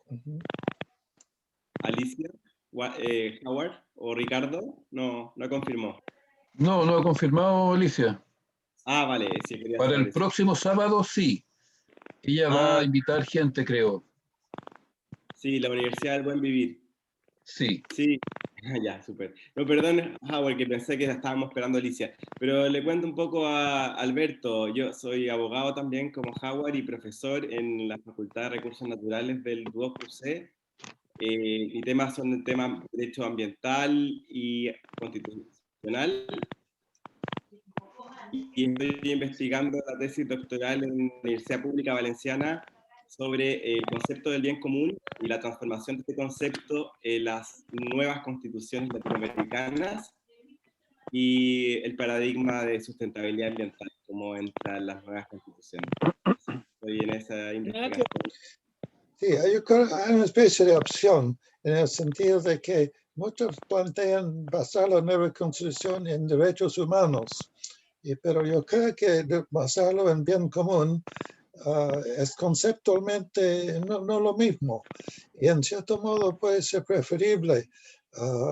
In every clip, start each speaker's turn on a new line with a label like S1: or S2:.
S1: Ujú.
S2: Alicia, Howard o Ricardo, no confirmó.
S3: No, no ha confirmado Alicia.
S2: Ah, vale, sí, quería
S3: Para
S2: saber
S3: el
S2: eso.
S3: próximo sábado, sí. Ella va a
S2: Ah,
S3: invitar gente, creo.
S2: sí, la Universidad del Buen Vivir.
S3: Sí.
S2: Sí, ya, súper. No, perdón, Howard, que pensé que estábamos esperando a Alicia, pero le cuento un poco a Alberto. Yo soy abogado también como Howard y profesor en la Facultad de Recursos Naturales del Duoc UC. Mi tema son el tema derecho ambiental y constitucional, y estoy investigando la tesis doctoral en la Universidad Pública Valenciana sobre el concepto del bien común y la transformación de este concepto en las nuevas constituciones latinoamericanas y el paradigma de sustentabilidad ambiental, cómo entran las nuevas constituciones. Así que estoy en esa investigación.
S1: Sí, yo creo que hay una especie de opción en el sentido de que muchos plantean basar la nueva constitución en derechos humanos, pero yo creo que basarlo en bien común es conceptualmente no lo mismo, y en cierto modo puede ser preferible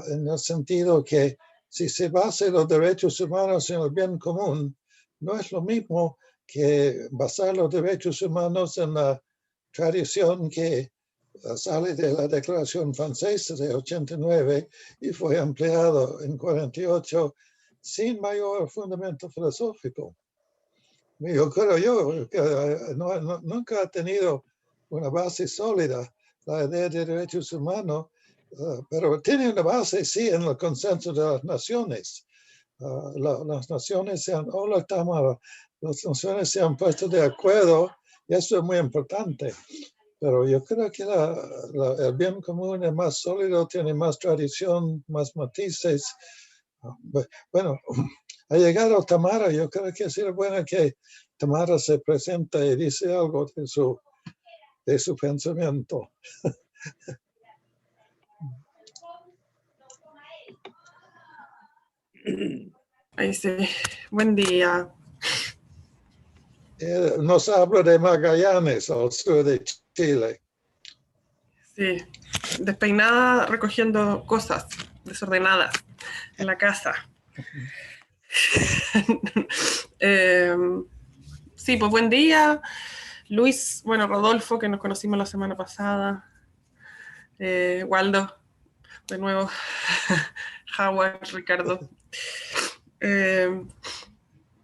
S1: en el sentido que si se basa los derechos humanos en el bien común, no es lo mismo que basar los derechos humanos en la tradición que sale de la Declaración Francesa de 89 y fue ampliado en 48 sin mayor fundamento filosófico. Yo creo que nunca ha tenido una base sólida la idea de derechos humanos, pero tiene una base, sí, en el consenso de las naciones. Las naciones las naciones se han puesto de acuerdo, y eso es muy importante. Pero yo creo que el bien común es más sólido, tiene más tradición, más matices. Bueno, ha llegado Tamara. Yo creo que sería bueno que Tamara se presente y dice algo de su pensamiento.
S4: Ahí sí. Buen día.
S1: Nos habla de Magallanes, al sur de Chile.
S4: Sí, despeinada recogiendo cosas desordenadas en la casa. Sí, pues buen día. Luis, bueno, Rodolfo, que nos conocimos la semana pasada. Waldo, de nuevo. Howard, Ricardo.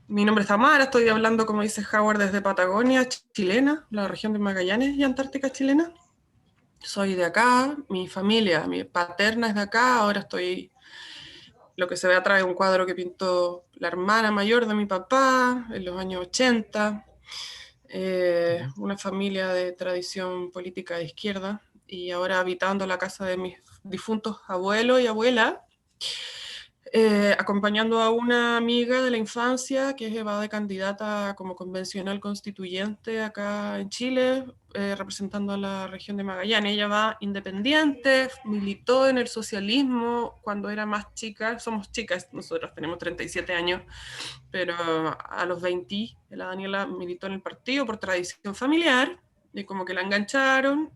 S4: Mi nombre es Tamara, estoy hablando, como dice Howard, desde Patagonia, chilena, la región de Magallanes y Antártica chilena. Soy de acá, mi familia, mi paterna es de acá, ahora estoy, lo que se ve atrás es un cuadro que pintó la hermana mayor de mi papá en los años 80, una familia de tradición política de izquierda, y ahora habitando la casa de mis difuntos abuelos y abuelas, acompañando a una amiga de la infancia que va de candidata como convencional constituyente acá en Chile, representando a la región de Magallanes. Ella va independiente, militó en el socialismo cuando era más chica. Somos chicas, nosotros tenemos 37 años, pero a los 20 la Daniela militó en el partido por tradición familiar, y como que la engancharon,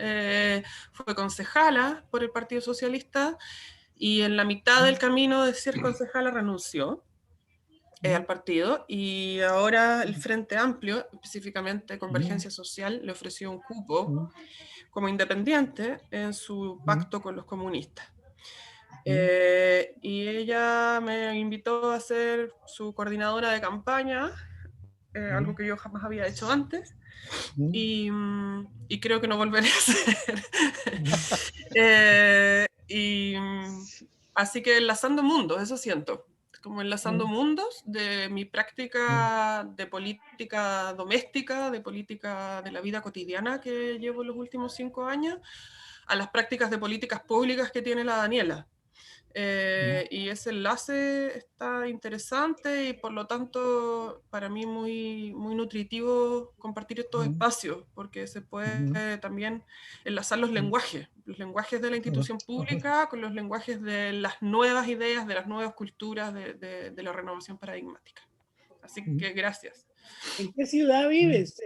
S4: fue concejala por el Partido Socialista, y en la mitad del camino de ser concejala renunció al partido, y ahora el Frente Amplio, específicamente Convergencia Social, le ofreció un cupo como independiente en su pacto con los comunistas. Y ella me invitó a ser su coordinadora de campaña, algo que yo jamás había hecho antes, y creo que no volveré a hacer. Así que enlazando mundos, eso siento, como enlazando mundos de mi práctica de política doméstica, de política de la vida cotidiana que llevo los últimos 5 años, a las prácticas de políticas públicas que tiene la Daniela. Y ese enlace está interesante, y por lo tanto para mí muy nutritivo compartir estos espacios, porque se puede también enlazar los lenguajes de la institución pública con los lenguajes de las nuevas ideas, de las nuevas culturas, de la renovación paradigmática. Así que gracias.
S5: ¿En qué ciudad vives?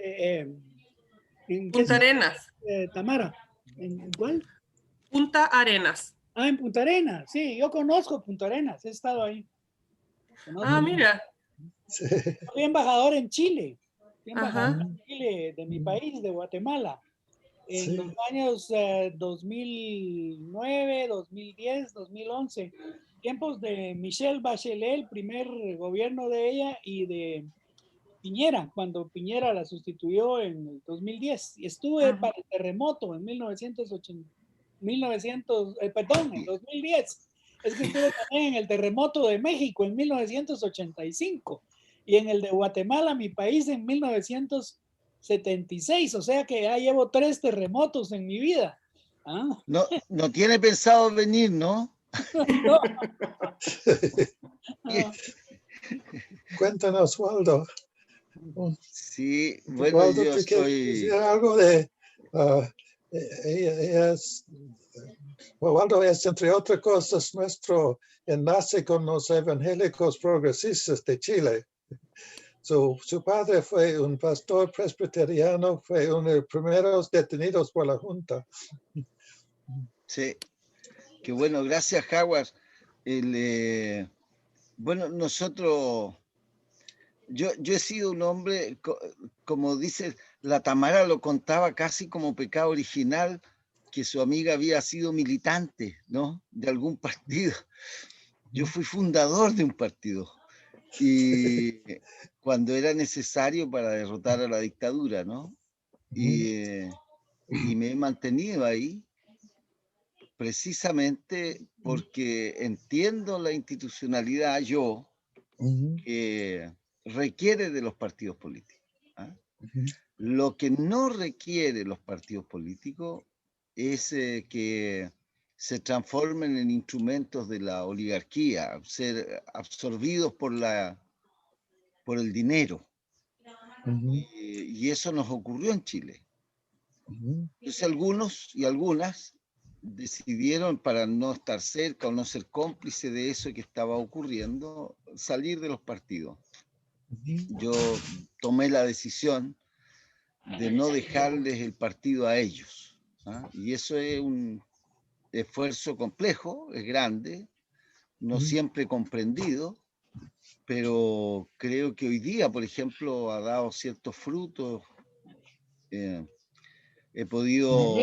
S4: Punta Arenas.
S5: Tamara? ¿En cuál?
S4: Punta Arenas.
S5: Ah, en Punta Arenas. Sí, yo conozco Punta Arenas, he estado ahí. Conozco.
S4: Ah, mira.
S1: Sí.
S5: Fui embajador en Chile. Fui embajador
S4: Ajá.
S5: en Chile de mi país, de Guatemala. En
S1: Sí.
S5: los años 2009, 2010, 2011. Tiempos de Michelle Bachelet, el primer gobierno de ella, y de Piñera, cuando Piñera la sustituyó en el 2010. Y estuve
S4: Ajá.
S5: para el terremoto en 1980, perdón, en 2010. Es que estuve también en el terremoto de México en 1985 y en el de Guatemala, mi país, en 1976. O sea que ya llevo 3 terremotos en mi vida. ¿Ah?
S6: No, no tiene pensado venir, ¿no?
S5: No. Ah,
S1: Cuéntanos, Waldo.
S6: Sí, bueno,
S1: Waldo,
S6: yo
S1: ¿tú quieres
S6: estoy...
S1: decir algo de... ella es, Waldo es, entre otras cosas, nuestro enlace con los evangélicos progresistas de Chile. Su padre fue un pastor presbiteriano, fue uno de los primeros detenidos por la Junta.
S6: Sí, qué bueno, gracias, Howard. Bueno, nosotros... Yo he sido un hombre, como dice, la Tamara lo contaba casi como pecado original, que su amiga había sido militante, ¿no? De algún partido. Yo fui fundador de un partido. Y cuando era necesario para derrotar a la dictadura, ¿no? Y me he mantenido ahí precisamente porque entiendo la institucionalidad yo que requiere de los partidos políticos. ¿Ah? Lo que no requiere los partidos políticos es que se transformen en instrumentos de la oligarquía, ser absorbidos por el dinero. Y eso nos ocurrió en Chile. Entonces algunos y algunas decidieron, para no estar cerca o no ser cómplice de eso que estaba ocurriendo, salir de los partidos. Yo tomé la decisión de no dejarles el partido a ellos. ¿Ah? Y eso es un esfuerzo complejo, es grande, no siempre comprendido, pero creo que hoy día, por ejemplo, ha dado ciertos frutos. He podido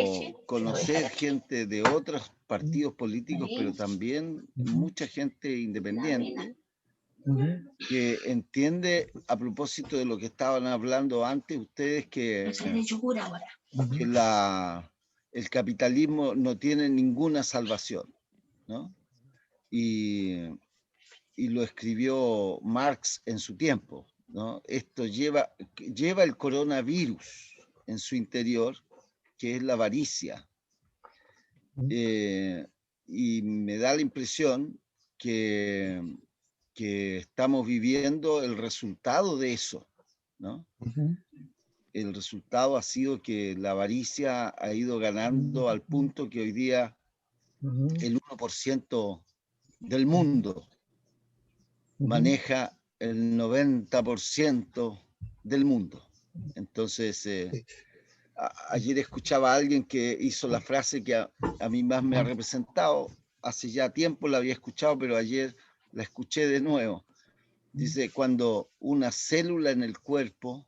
S6: conocer gente de otros partidos políticos, pero también mucha gente independiente que entiende, a propósito de lo que estaban hablando antes ustedes, que el capitalismo no tiene ninguna salvación, ¿no? Y lo escribió Marx en su tiempo, ¿no? Esto lleva el coronavirus en su interior, que es la avaricia. Y me da la impresión que estamos viviendo el resultado de eso, ¿no? El resultado ha sido que la avaricia ha ido ganando al punto que hoy día el 1% del mundo maneja el 90% del mundo. Entonces, ayer escuchaba a alguien que hizo la frase que a mí más me ha representado. Hace ya tiempo la había escuchado, pero ayer la escuché de nuevo. Dice, cuando una célula en el cuerpo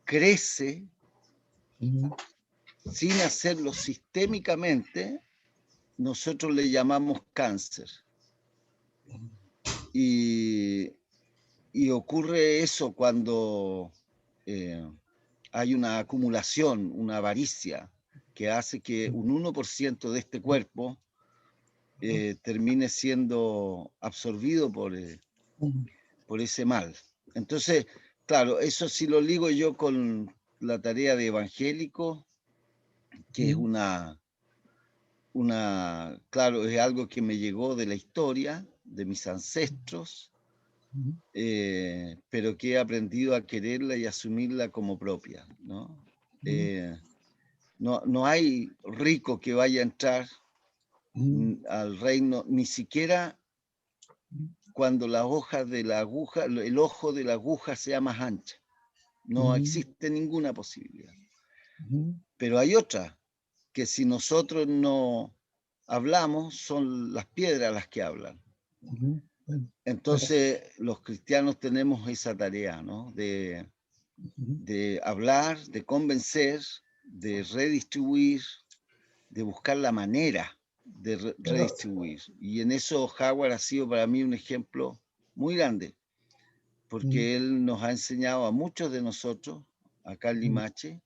S6: crece sin hacerlo sistémicamente, nosotros le llamamos cáncer. Y ocurre eso cuando hay una acumulación, una avaricia, que hace que un 1% de este cuerpo termine siendo absorbido por ese mal. Entonces, claro, eso sí lo ligo yo con la tarea de evangélico, que es claro, es algo que me llegó de la historia, de mis ancestros, pero que he aprendido a quererla y asumirla como propia, ¿no? No hay rico que vaya a entrar al reino, ni siquiera cuando las hojas de la aguja, el ojo de la aguja sea más ancha. No existe ninguna posibilidad. Pero hay otra, que si nosotros no hablamos, son las piedras las que hablan. Entonces, los cristianos tenemos esa tarea, ¿no? De hablar, de convencer, de redistribuir, de buscar la manera de redistribuir. Y en eso Howard ha sido para mí un ejemplo muy grande, porque él nos ha enseñado a muchos de nosotros, acá en Limache,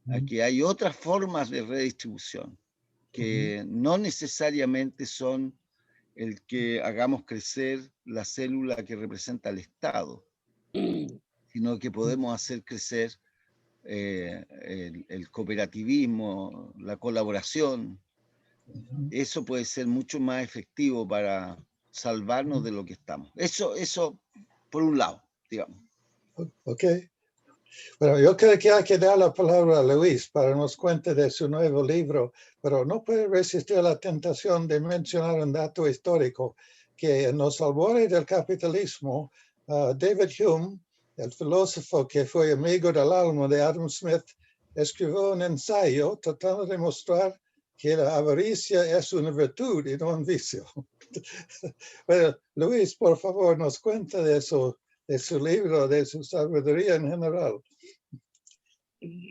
S6: a que hay otras formas de redistribución, que no necesariamente son el que hagamos crecer la célula que representa al Estado, sino que podemos hacer crecer el cooperativismo, la colaboración. Eso puede ser mucho más efectivo para salvarnos de lo que estamos. Eso por un lado, digamos.
S1: Ok. Bueno, yo creo que hay que dar la palabra a Luis para que nos cuente de su nuevo libro, pero no puede resistir la tentación de mencionar un dato histórico, que en los albores del capitalismo, David Hume, el filósofo que fue amigo del alma de Adam Smith, escribió un ensayo tratando de mostrar que la avaricia es una virtud y no un vicio. Bueno, Luis, por favor, nos cuenta de eso, de su libro, de su sabiduría en general.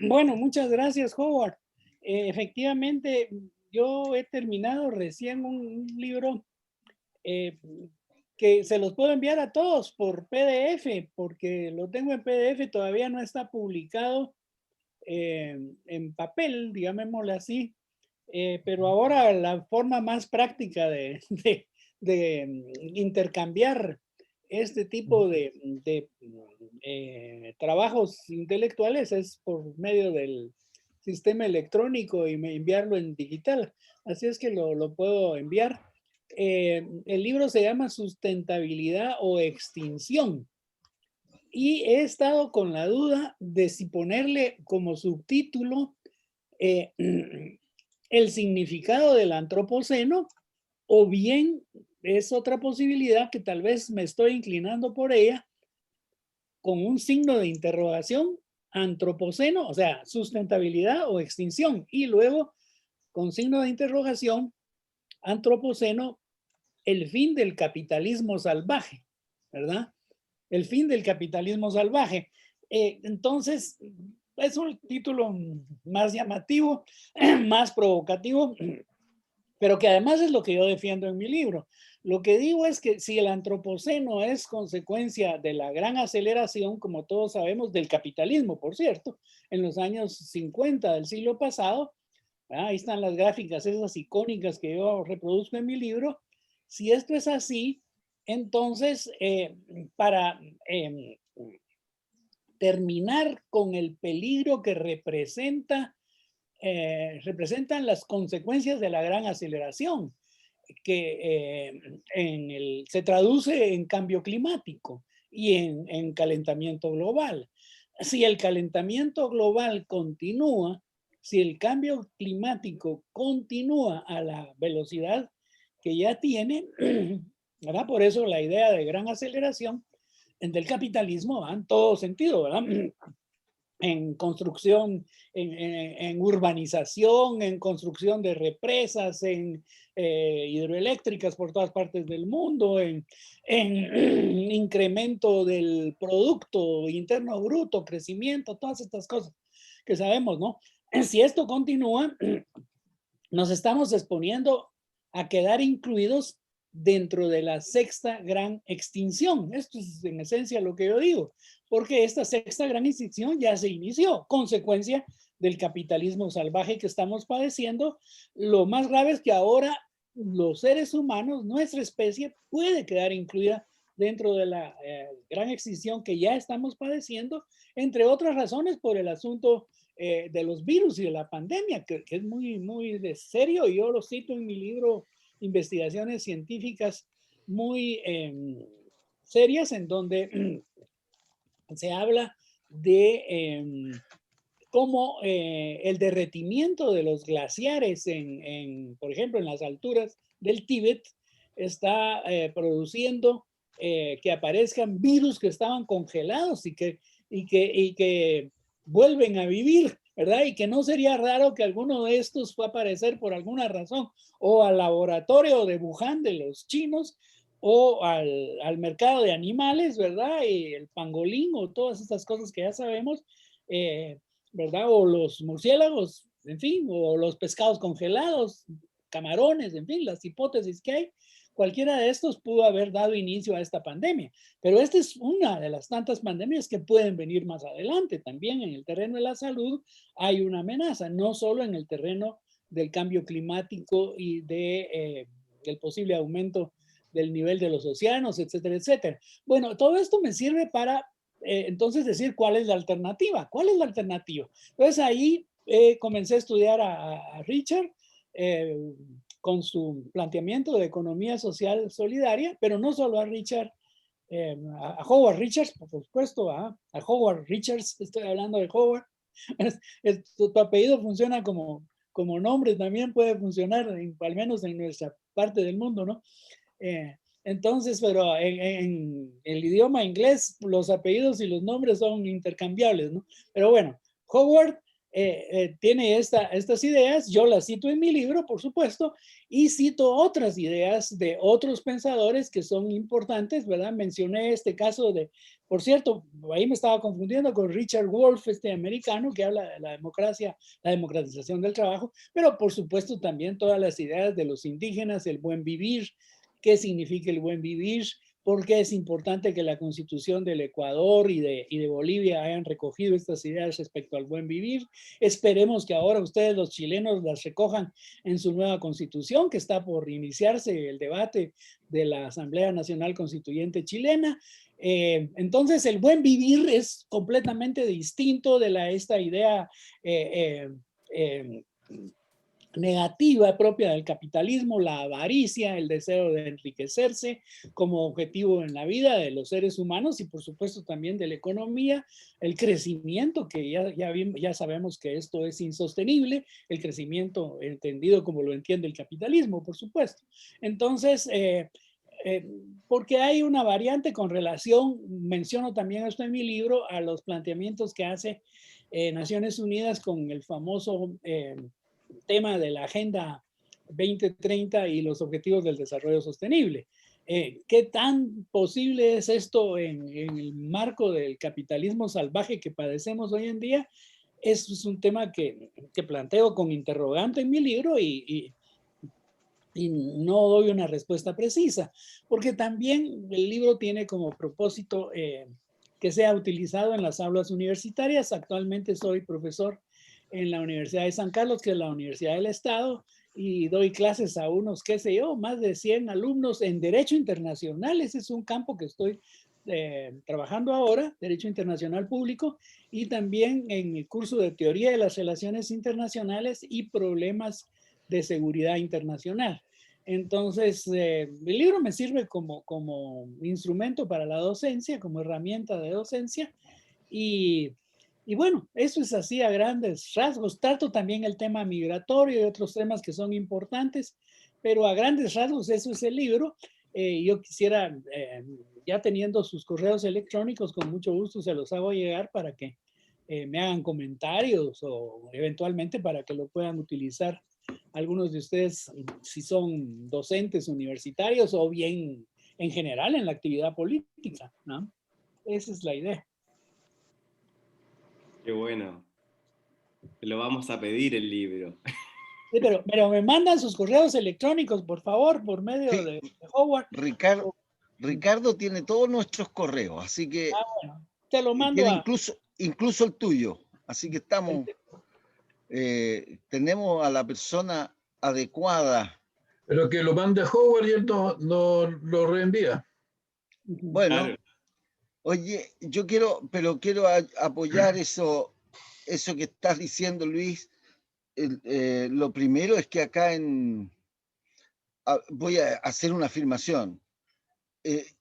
S5: Bueno, muchas gracias, Howard. Efectivamente, yo he terminado recién un libro que se los puedo enviar a todos por PDF, porque lo tengo en PDF, todavía no está publicado en papel, digámoslo así, pero ahora la forma más práctica de intercambiar este tipo de trabajos intelectuales es por medio del sistema electrónico y enviarlo en digital. Así es que lo puedo enviar. El libro se llama Sustentabilidad o Extinción. Y he estado con la duda de si ponerle como subtítulo el significado del antropoceno, o bien es otra posibilidad que tal vez me estoy inclinando por ella, con un signo de interrogación, antropoceno, o sea, sustentabilidad o extinción, y luego con signo de interrogación, antropoceno, el fin del capitalismo salvaje, ¿verdad? El fin del capitalismo salvaje. Entonces, es un título más llamativo, más provocativo, pero que además es lo que yo defiendo en mi libro. Lo que digo es que si el antropoceno es consecuencia de la gran aceleración, como todos sabemos, del capitalismo, por cierto, en los años 50 del siglo pasado, ahí están las gráficas esas icónicas que yo reproduzco en mi libro. Si esto es así, entonces para terminar con el peligro que representan las consecuencias de la gran aceleración, que se traduce en cambio climático y en calentamiento global. Si el calentamiento global continúa, si el cambio climático continúa a la velocidad que ya tiene, ¿verdad? Por eso la idea de gran aceleración del capitalismo va en todo sentido, ¿verdad? En construcción, en urbanización, en construcción de represas, en hidroeléctricas por todas partes del mundo, en incremento del Producto Interno Bruto, crecimiento, todas estas cosas que sabemos, ¿no? Si esto continúa, nos estamos exponiendo a quedar incluidos dentro de la sexta gran extinción. Esto es en esencia lo que yo digo, porque esta sexta gran extinción ya se inició, consecuencia del capitalismo salvaje que estamos padeciendo. Lo más grave es que ahora los seres humanos, nuestra especie, puede quedar incluida dentro de la gran extinción que ya estamos padeciendo, entre otras razones por el asunto de los virus y de la pandemia, que es muy, muy serio. Yo lo cito en mi libro, investigaciones científicas muy serias, en donde se habla de cómo el derretimiento de los glaciares, por ejemplo, en las alturas del Tíbet, está produciendo que aparezcan virus que estaban congelados y que vuelven a vivir ¿verdad? Y que no sería raro que alguno de estos fue a aparecer por alguna razón, o al laboratorio de Wuhan de los chinos, o al mercado de animales, ¿verdad? Y el pangolín, o todas estas cosas que ya sabemos, ¿verdad? O los murciélagos, en fin, o los pescados congelados, camarones, en fin, las hipótesis que hay. Cualquiera de estos pudo haber dado inicio a esta pandemia, pero esta es una de las tantas pandemias que pueden venir más adelante. También en el terreno de la salud hay una amenaza, no solo en el terreno del cambio climático y del posible aumento del nivel de los océanos, etcétera, etcétera. Bueno, todo esto me sirve para entonces decir cuál es la alternativa. ¿Cuál es la alternativa? Entonces ahí comencé a estudiar a Richard, con su planteamiento de economía social solidaria, pero no solo a Richard, a Howard Richards, por supuesto, a Howard Richards, estoy hablando de Howard. Tu apellido funciona como nombre, también puede funcionar, al menos en nuestra parte del mundo, ¿no? Entonces, pero en el idioma inglés, los apellidos y los nombres son intercambiables, ¿no? Pero bueno, Howard tiene estas ideas, yo las cito en mi libro, por supuesto, y cito otras ideas de otros pensadores que son importantes, ¿verdad? Mencioné este caso de, por cierto, ahí me estaba confundiendo con Richard Wolff, este americano que habla de la democracia, la democratización del trabajo, pero por supuesto también todas las ideas de los indígenas, el buen vivir, qué significa el buen vivir, por qué es importante que la Constitución del Ecuador y de Bolivia hayan recogido estas ideas respecto al buen vivir. Esperemos que ahora ustedes, los chilenos, las recojan en su nueva Constitución, que está por iniciarse el debate de la Asamblea Nacional Constituyente chilena. Entonces, el buen vivir es completamente distinto de esta idea negativa propia del capitalismo, la avaricia, el deseo de enriquecerse como objetivo en la vida de los seres humanos y por supuesto también de la economía, el crecimiento, que ya sabemos que esto es insostenible, el crecimiento entendido como lo entiende el capitalismo, por supuesto. Entonces, porque hay una variante con relación, menciono también esto en mi libro, a los planteamientos que hace Naciones Unidas con el famoso tema de la Agenda 2030 y los Objetivos del Desarrollo Sostenible. ¿Qué tan posible es esto en el marco del capitalismo salvaje que padecemos hoy en día? Eso es un tema que planteo con interrogante en mi libro y no doy una respuesta precisa, porque también el libro tiene como propósito que sea utilizado en las aulas universitarias. Actualmente soy profesor en la Universidad de San Carlos, que es la Universidad del Estado, y doy clases a unos, qué sé yo, más de 100 alumnos en Derecho Internacional. Ese es un campo que estoy trabajando ahora, Derecho Internacional Público, y también en el curso de Teoría de las Relaciones Internacionales y Problemas de Seguridad Internacional. Entonces, el libro me sirve como instrumento para la docencia, como herramienta de docencia, y bueno, eso es así a grandes rasgos. Trato también el tema migratorio y otros temas que son importantes, pero a grandes rasgos eso es el libro. Yo quisiera, ya teniendo sus correos electrónicos, con mucho gusto se los hago llegar para que me hagan comentarios o eventualmente para que lo puedan utilizar algunos de ustedes si son docentes universitarios o bien en general en la actividad política, ¿no? Esa es la idea.
S2: Qué bueno. Lo vamos a pedir el libro.
S5: Sí, pero me mandan sus correos electrónicos, por favor, por medio de Howard.
S6: Ricardo tiene todos nuestros correos, así que
S5: bueno, te lo mando
S6: tiene incluso el tuyo. Así que estamos, tenemos a la persona adecuada.
S3: Pero que lo mande Howard y él no lo reenvía.
S6: Bueno, claro. Oye, yo quiero apoyar eso que estás diciendo, Luis. Lo primero es que acá voy a hacer una afirmación. Es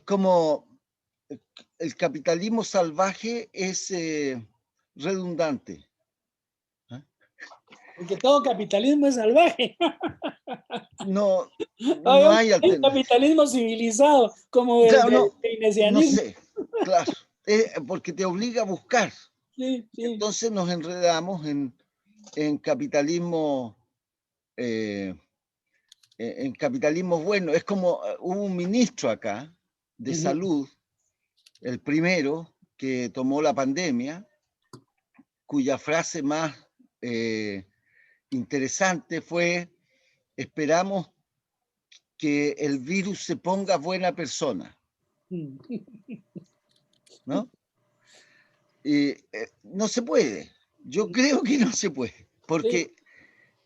S6: como el capitalismo salvaje es redundante.
S5: Porque todo capitalismo es salvaje.
S6: No hay alternativa.
S5: Capitalismo civilizado, como el keynesianismo.
S6: No sé, claro, porque te obliga a buscar.
S5: Sí, sí.
S6: Entonces nos enredamos en capitalismo, en capitalismo bueno. Es como hubo un ministro acá de salud, el primero que tomó la pandemia, cuya frase más interesante fue: esperamos que el virus se ponga buena persona, ¿no? Y no se puede. Yo creo que no se puede, porque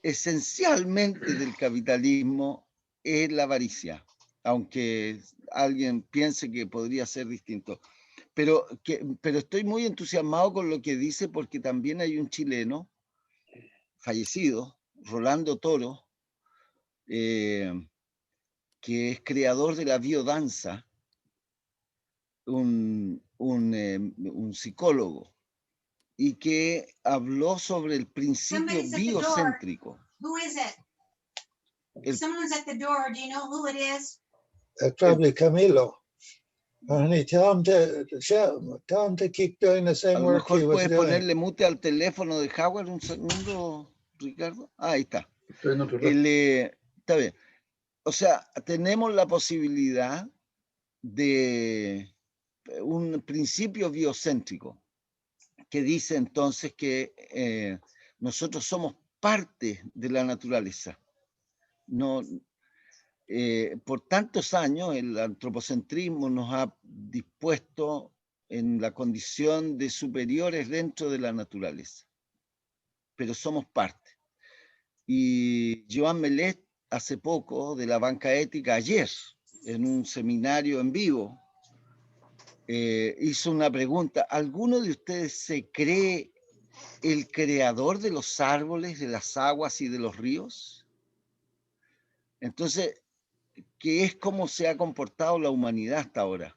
S6: esencialmente del capitalismo es la avaricia, aunque alguien piense que podría ser distinto. Pero estoy muy entusiasmado con lo que dice, porque también hay un chileno fallecido, Rolando Toro, que es creador de la biodanza, un psicólogo, y que habló sobre el principio biocéntrico.
S7: Someone's at the door. Do you know who it is?
S1: That's probably Camilo. Honey, tell him to keep doing the
S6: A
S1: same
S6: lo
S1: work he
S6: mejor
S1: was
S6: puedes
S1: doing.
S6: ponerle mute al teléfono de Howard un segundo, Ricardo. Ah, ahí está.
S3: Estoy en otro lado.
S6: Está bien. O sea, tenemos la posibilidad de un principio biocéntrico que dice entonces que nosotros somos parte de la naturaleza. No, por tantos años el antropocentrismo nos ha dispuesto en la condición de superiores dentro de la naturaleza, pero somos parte. Y Joan Melet, hace poco, de la Banca Ética, ayer, en un seminario en vivo, hizo una pregunta: ¿alguno de ustedes se cree el creador de los árboles, de las aguas y de los ríos? Entonces, que es como se ha comportado la humanidad hasta ahora.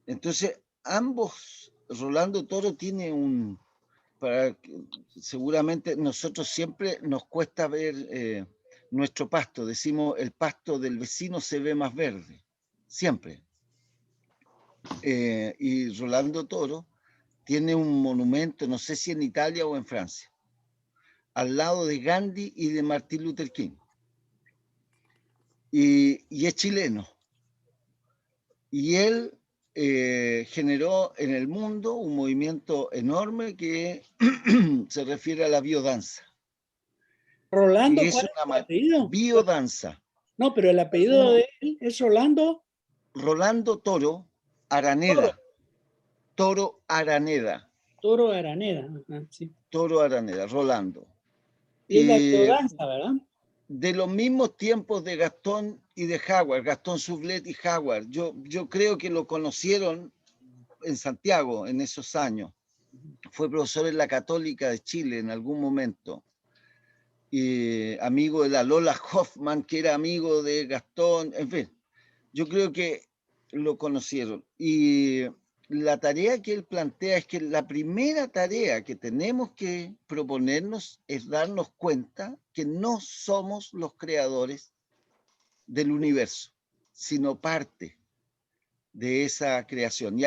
S6: Entonces, ambos, Rolando Toro tiene seguramente nosotros siempre nos cuesta ver nuestro pasto, decimos el pasto del vecino se ve más verde, siempre. Y Rolando Toro tiene un monumento, no sé si en Italia o en Francia, al lado de Gandhi y de Martin Luther King. Y es chileno. Y él generó en el mundo un movimiento enorme que se refiere a la biodanza.
S5: Rolando,
S6: Es
S5: ¿cuál es
S6: una
S5: el apellido?
S6: biodanza.
S5: No, pero el apellido de él es Rolando.
S6: Rolando Toro Araneda. Toro Araneda.
S5: Toro Araneda. Ajá, sí.
S6: Toro Araneda, Rolando.
S5: Y es la biodanza, ¿verdad?
S6: De los mismos tiempos de Gastón y de Howard, Gastón Sublet y Howard. Yo creo que lo conocieron en Santiago en esos años. Fue profesor en la Católica de Chile en algún momento. Amigo de la Lola Hoffman, que era amigo de Gastón. En fin, yo creo que lo conocieron. Y la tarea que él plantea es que la primera tarea que tenemos que proponernos es darnos cuenta que no somos los creadores del universo, sino parte de esa creación.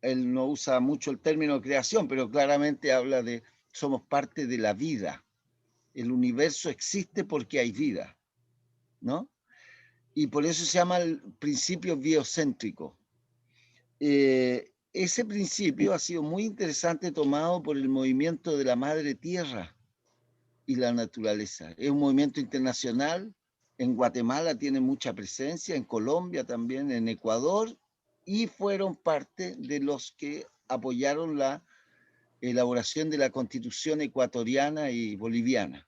S6: Él no usa mucho el término creación, pero claramente habla de somos parte de la vida. El universo existe porque hay vida, ¿no? Y por eso se llama el principio biocéntrico. Ese principio ha sido muy interesante, tomado por el movimiento de la Madre Tierra y la naturaleza. Es un movimiento internacional. En Guatemala tiene mucha presencia, en Colombia también, en Ecuador, y fueron parte de los que apoyaron la elaboración de la Constitución ecuatoriana y boliviana.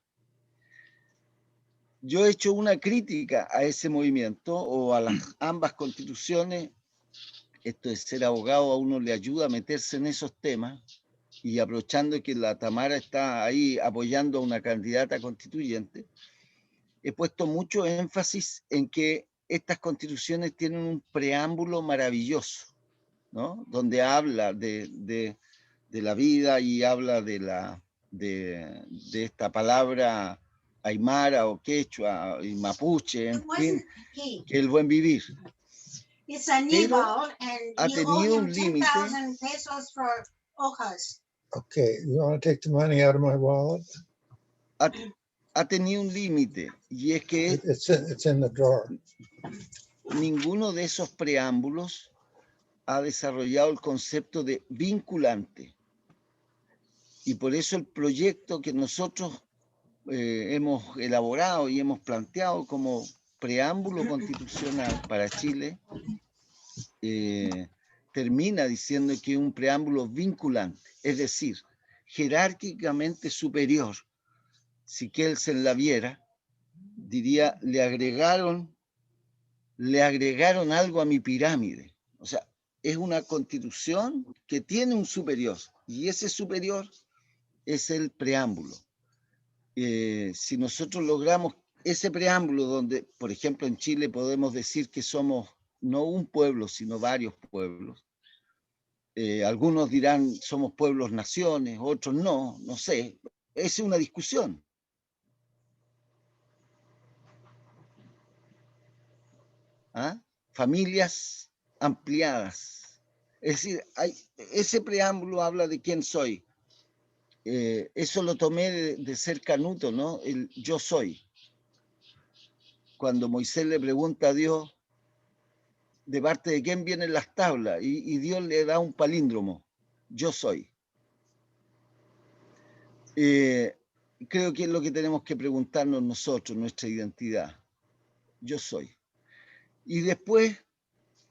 S6: Yo he hecho una crítica a ese movimiento o a las ambas constituciones. Esto de ser abogado a uno le ayuda a meterse en esos temas, y aprovechando que la Tamara está ahí apoyando a una candidata constituyente, he puesto mucho énfasis en que estas constituciones tienen un preámbulo maravilloso, ¿no? Donde habla de la vida y habla de esta palabra aymara o quechua y mapuche, en fin, que el buen vivir.
S7: It's Aníbal, and
S6: ha
S7: you owe
S6: tenido
S7: him
S6: un límite.
S7: 10,000 pesos for hojas.
S1: Okay, you want to take the money out of my wallet?
S6: Ha tenido un límite, y es que
S1: It's in the drawer.
S6: ninguno de esos preámbulos ha desarrollado el concepto de vinculante. Y por eso el proyecto que nosotros hemos elaborado y hemos planteado como preámbulo constitucional para Chile, termina diciendo que es un preámbulo vinculante, es decir, jerárquicamente superior. Si Kelsen la viera, diría, le agregaron algo a mi pirámide. O sea, es una constitución que tiene un superior, y ese superior es el preámbulo. Si nosotros logramos ese preámbulo donde, por ejemplo, en Chile podemos decir que somos no un pueblo, sino varios pueblos. Algunos dirán somos pueblos naciones, otros no sé. Esa es una discusión. ¿Ah? Familias ampliadas. Es decir, ese preámbulo habla de quién soy. Eso lo tomé de ser Canuto, ¿no? El yo soy. Cuando Moisés le pregunta a Dios de parte de quién vienen las tablas, y Dios le da un palíndromo, yo soy. Creo que es lo que tenemos que preguntarnos nosotros, nuestra identidad. Yo soy. Y después,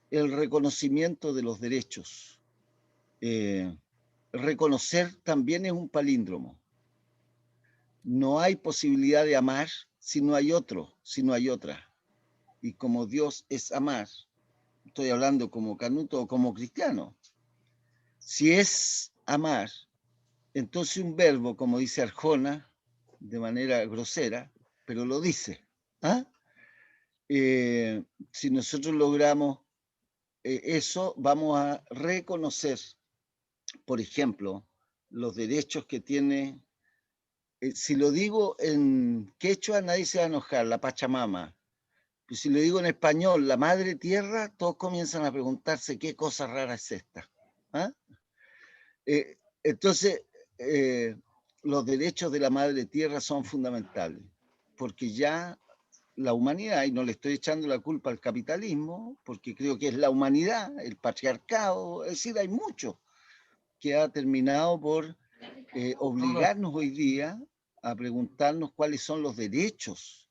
S6: el reconocimiento de los derechos. Reconocer también es un palíndromo. No hay posibilidad de amar si no hay otro, si no hay otra. Y como Dios es amar, estoy hablando como Canuto o como cristiano. Si es amar, entonces un verbo, como dice Arjona, de manera grosera, pero lo dice. Si nosotros logramos eso, vamos a reconocer, por ejemplo, los derechos que tiene. Si lo digo en quechua, nadie se va a enojar, la Pachamama. Pero si lo digo en español, la Madre Tierra, todos comienzan a preguntarse qué cosa rara es esta. Entonces, los derechos de la Madre Tierra son fundamentales, porque ya la humanidad, y no le estoy echando la culpa al capitalismo, porque creo que es la humanidad, el patriarcado, es decir, hay mucho que ha terminado por obligarnos hoy día a preguntarnos cuáles son los derechos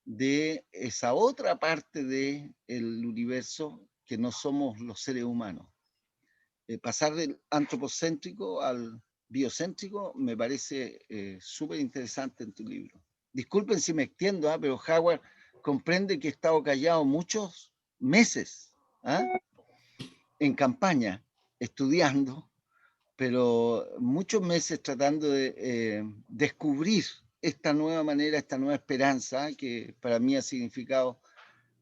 S6: de esa otra parte del universo que no somos los seres humanos. Pasar del antropocéntrico al biocéntrico me parece súper interesante en tu libro. Disculpen si me extiendo, pero Howard comprende que he estado callado muchos meses en campaña, estudiando, pero muchos meses tratando de descubrir esta nueva manera, esta nueva esperanza que para mí ha significado,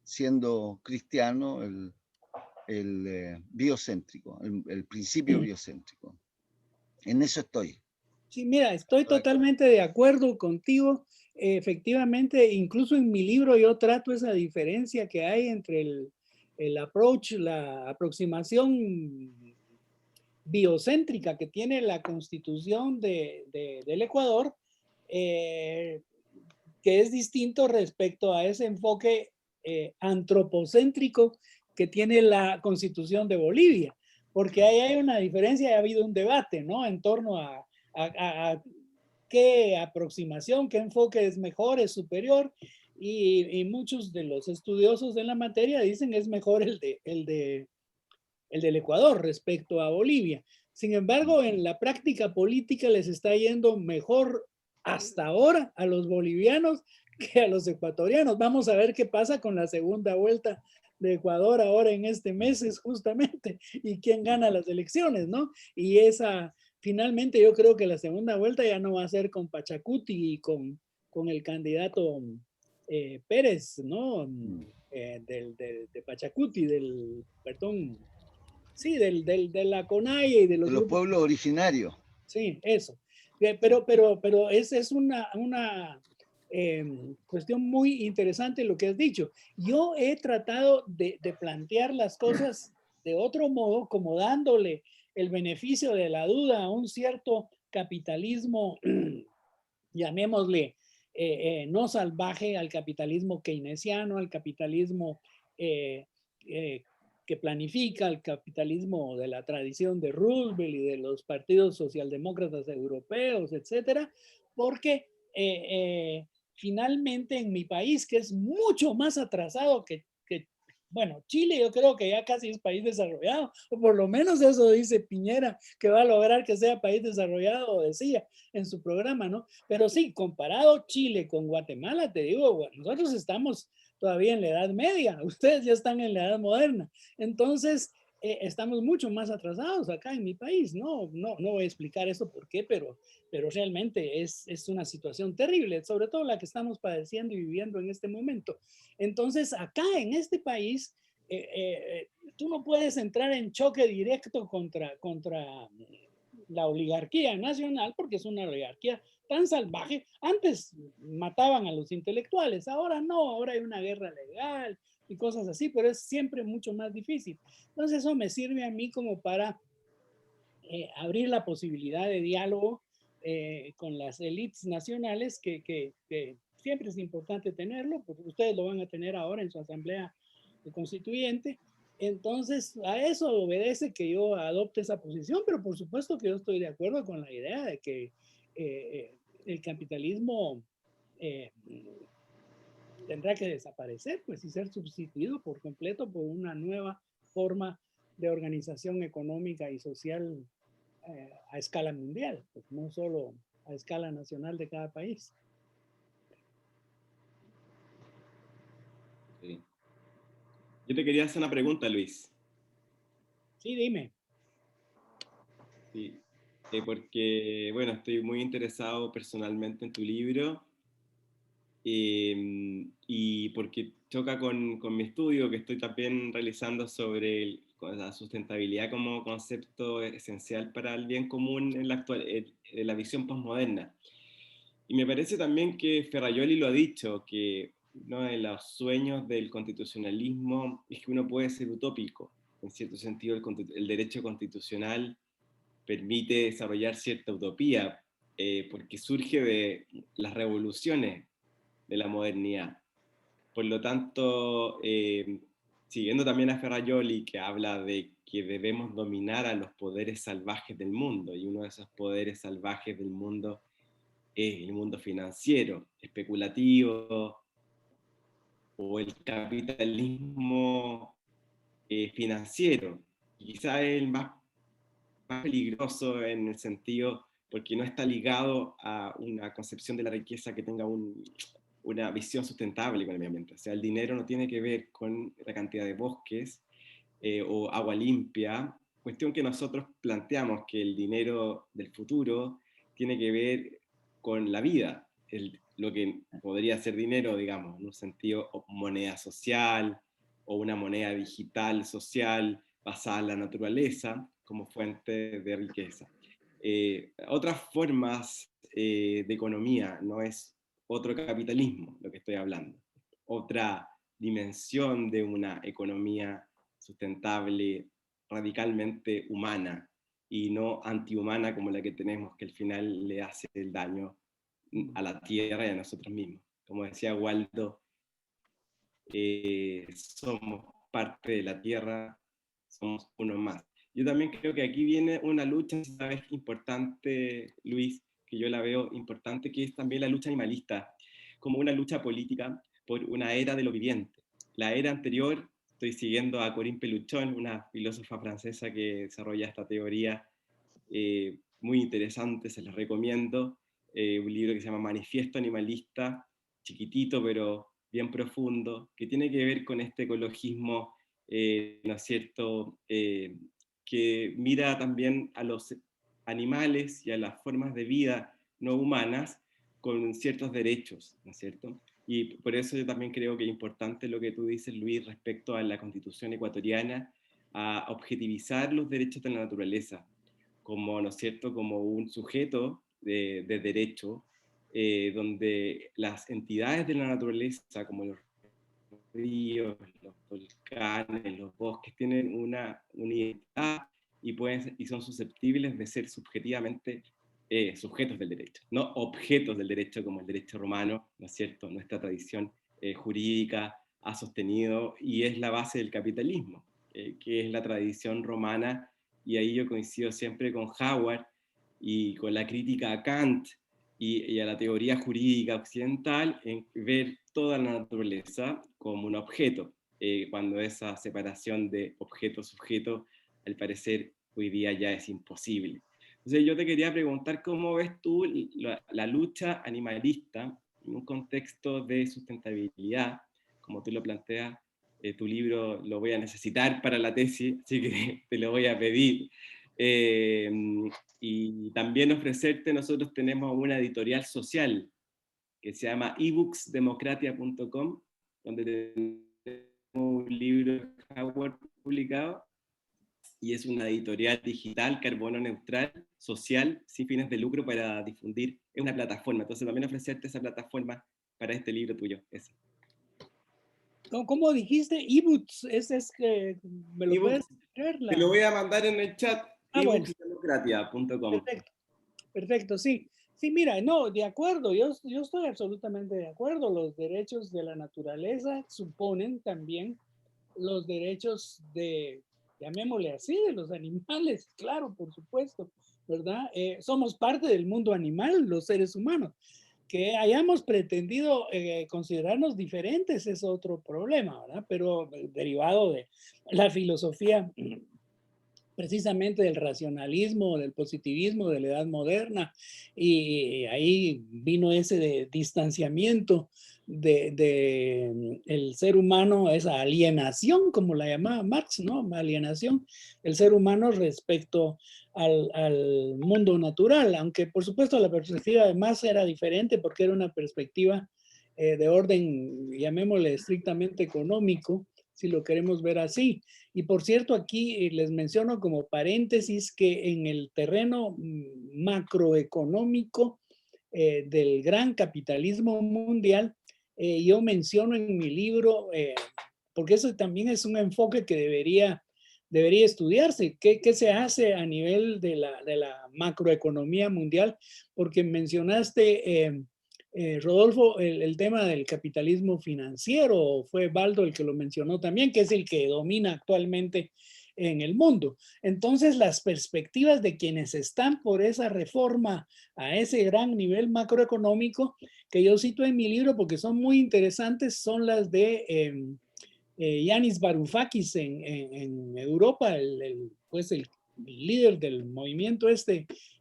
S6: siendo cristiano, el biocéntrico, el principio biocéntrico. En eso estoy.
S5: Sí, mira, estoy totalmente de acuerdo contigo. Efectivamente, incluso en mi libro yo trato esa diferencia que hay entre el approach, la aproximación biocéntrica que tiene la Constitución del Ecuador, que es distinto respecto a ese enfoque antropocéntrico que tiene la Constitución de Bolivia, porque ahí hay una diferencia y ha habido un debate, ¿no? En torno a qué aproximación, qué enfoque es mejor, es superior, y muchos de los estudiosos de la materia dicen es mejor el del Ecuador respecto a Bolivia. Sin embargo, en la práctica política les está yendo mejor hasta ahora a los bolivianos que a los ecuatorianos. Vamos a ver qué pasa con la segunda vuelta de Ecuador ahora en este mes, es justamente, y quién gana las elecciones, ¿no? Y finalmente yo creo que la segunda vuelta ya no va a ser con Pachacuti y con el candidato Pérez, ¿no? De Pachacuti, perdón, sí, de la CONAIE y de los
S6: pueblos originarios.
S5: Sí, eso. Pero es una cuestión muy interesante lo que has dicho. Yo he tratado de plantear las cosas de otro modo, como dándole el beneficio de la duda a un cierto capitalismo, llamémosle, no salvaje, al capitalismo keynesiano, al capitalismo que planifica, al capitalismo de la tradición de Roosevelt y de los partidos socialdemócratas europeos, etcétera, porque finalmente en mi país, que es mucho más atrasado bueno, Chile yo creo que ya casi es país desarrollado, o por lo menos eso dice Piñera, que va a lograr que sea país desarrollado, decía en su programa, ¿no? Pero sí, comparado Chile con Guatemala, te digo, bueno, nosotros estamos todavía en la Edad Media, ustedes ya están en la Edad Moderna, entonces estamos mucho más atrasados acá en mi país, no voy a explicar eso por qué, pero realmente es una situación terrible, sobre todo la que estamos padeciendo y viviendo en este momento. Entonces, acá en este país, tú no puedes entrar en choque directo contra la oligarquía nacional, porque es una oligarquía tan salvaje. Antes mataban a los intelectuales, ahora no, ahora hay una guerra legal y cosas así, pero es siempre mucho más difícil. Entonces, eso me sirve a mí como para abrir la posibilidad de diálogo con las élites nacionales, que siempre es importante tenerlo, porque ustedes lo van a tener ahora en su asamblea constituyente. Entonces, a eso obedece que yo adopte esa posición, pero por supuesto que yo estoy de acuerdo con la idea de que el capitalismo tendrá que desaparecer, pues, y ser sustituido por completo por una nueva forma de organización económica y social a escala mundial, pues no solo a escala nacional de cada país.
S2: Sí. Yo te quería hacer una pregunta, Luis.
S5: Sí, dime.
S2: Sí, porque, bueno, estoy muy interesado personalmente en tu libro y porque choca con mi estudio que estoy también realizando sobre con la sustentabilidad como concepto esencial para el bien común en en la visión postmoderna. Y me parece también que Ferrajoli lo ha dicho, que uno de los sueños del constitucionalismo es que uno puede ser utópico. En cierto sentido, el derecho constitucional permite desarrollar cierta utopía, porque surge de las revoluciones de la modernidad. Por lo tanto, siguiendo también a Ferrajoli, que habla de que debemos dominar a los poderes salvajes del mundo, y uno de esos poderes salvajes del mundo es el mundo financiero, especulativo, o el capitalismo financiero. Quizá es el más peligroso en el sentido porque no está ligado a una concepción de la riqueza que tenga una visión sustentable con el medio ambiente. O sea, el dinero no tiene que ver con la cantidad de bosques o agua limpia, cuestión que nosotros planteamos que el dinero del futuro tiene que ver con la vida, lo que podría ser dinero, digamos, en un sentido moneda social o una moneda digital social basada en la naturaleza como fuente de riqueza. Otras formas de economía, no es otro capitalismo lo que estoy hablando, otra dimensión de una economía sustentable, radicalmente humana y no antihumana como la que tenemos, que al final le hace el daño a la tierra y a nosotros mismos. Como decía Waldo, somos parte de la tierra, somos uno más. Yo también creo que aquí viene una lucha, sabes, importante, Luis, que yo la veo importante, que es también la lucha animalista, como una lucha política por una era de lo viviente. La era anterior, estoy siguiendo a Corinne Peluchon, una filósofa francesa que desarrolla esta teoría muy interesante, se les recomiendo, un libro que se llama Manifiesto Animalista, chiquitito pero bien profundo, que tiene que ver con este ecologismo, ¿no es cierto?, que mira también a los animales y a las formas de vida no humanas con ciertos derechos, ¿no es cierto? Y por eso yo también creo que es importante lo que tú dices, Luis, respecto a la Constitución ecuatoriana, a objetivizar los derechos de la naturaleza, como, ¿no es cierto?, como un sujeto de derecho, donde las entidades de la naturaleza, como los ríos, los volcanes, los bosques, tienen una identidad y son susceptibles de ser subjetivamente sujetos del derecho, no objetos del derecho como el derecho romano, ¿no es cierto? Nuestra tradición jurídica ha sostenido y es la base del capitalismo, que es la tradición romana, y ahí yo coincido siempre con Howard y con la crítica a Kant y a la teoría jurídica occidental, en ver toda la naturaleza como un objeto, cuando esa separación de objeto-sujeto, al parecer, hoy día ya es imposible. Entonces yo te quería preguntar cómo ves tú la lucha animalista en un contexto de sustentabilidad, como tú lo planteas. Tu libro lo voy a necesitar para la tesis, así que te lo voy a pedir. Y también ofrecerte, nosotros tenemos una editorial social que se llama ebooksdemocratia.com, donde tenemos un libro de Howard publicado, y es una editorial digital, carbono neutral, social, sin fines de lucro, para difundir. Es una plataforma, entonces también ofrecerte esa plataforma para este libro tuyo. Ese.
S5: ¿Cómo dijiste? Ebooks, ese es que me lo puedes creer.
S2: Te lo voy a mandar en el chat.
S5: Bueno.
S2: ebooksdemocratia.com.
S5: Perfecto, perfecto, sí. Sí, mira, no, de acuerdo, yo estoy absolutamente de acuerdo. Los derechos de la naturaleza suponen también los derechos de, llamémosle así, de los animales, claro, por supuesto, ¿verdad? Somos parte del mundo animal, los seres humanos. Que hayamos pretendido considerarnos diferentes es otro problema, ¿verdad? Pero derivado de la filosofía precisamente del racionalismo, del positivismo de la edad moderna, y ahí vino ese distanciamiento de el ser humano, esa alienación, como la llamaba Marx, ¿no? Alienación, el ser humano respecto al mundo natural, aunque por supuesto la perspectiva de Marx era diferente porque era una perspectiva de orden, llamémosle estrictamente económico, si lo queremos ver así. Y por cierto, aquí les menciono como paréntesis que en el terreno macroeconómico del gran capitalismo mundial, yo menciono en mi libro, porque eso también es un enfoque que debería estudiarse, ¿qué se hace a nivel de la macroeconomía mundial? Porque mencionaste, Rodolfo, el tema del capitalismo financiero, fue Baldo el que lo mencionó también, que es el que domina actualmente en el mundo. Entonces, las perspectivas de quienes están por esa reforma a ese gran nivel macroeconómico, que yo cito en mi libro porque son muy interesantes, son las de Yanis Varoufakis en Europa, pues el líder del movimiento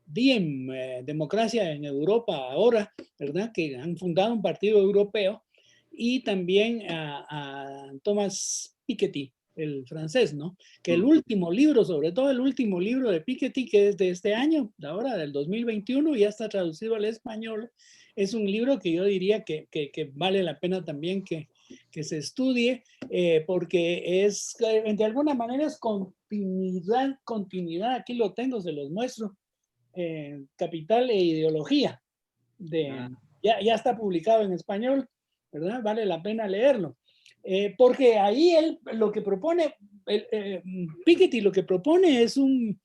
S5: Diem, Democracia en Europa ahora, ¿verdad? Que han fundado un partido europeo, y también a Thomas Piketty, el francés, ¿no? Que el último libro, sobre todo el último libro de Piketty, que es de este año, de ahora, del 2021, ya está traducido al español, es un libro que yo diría que vale la pena también que se estudie, porque es, de alguna manera es continuidad, aquí lo tengo, se los muestro, Capital e Ideología, ya está publicado en español, ¿verdad? Vale la pena leerlo, porque ahí él lo que propone, Piketty lo que propone es un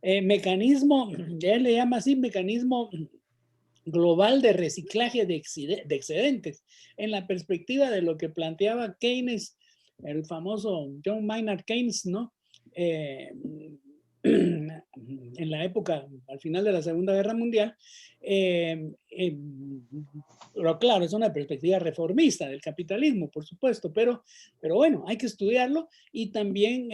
S5: mecanismo, él le llama así, mecanismo global de reciclaje de excedentes, en la perspectiva de lo que planteaba Keynes, el famoso John Maynard Keynes, ¿no? En la época, al final de la Segunda Guerra Mundial, pero claro, es una perspectiva reformista del capitalismo, por supuesto, pero bueno, hay que estudiarlo, y también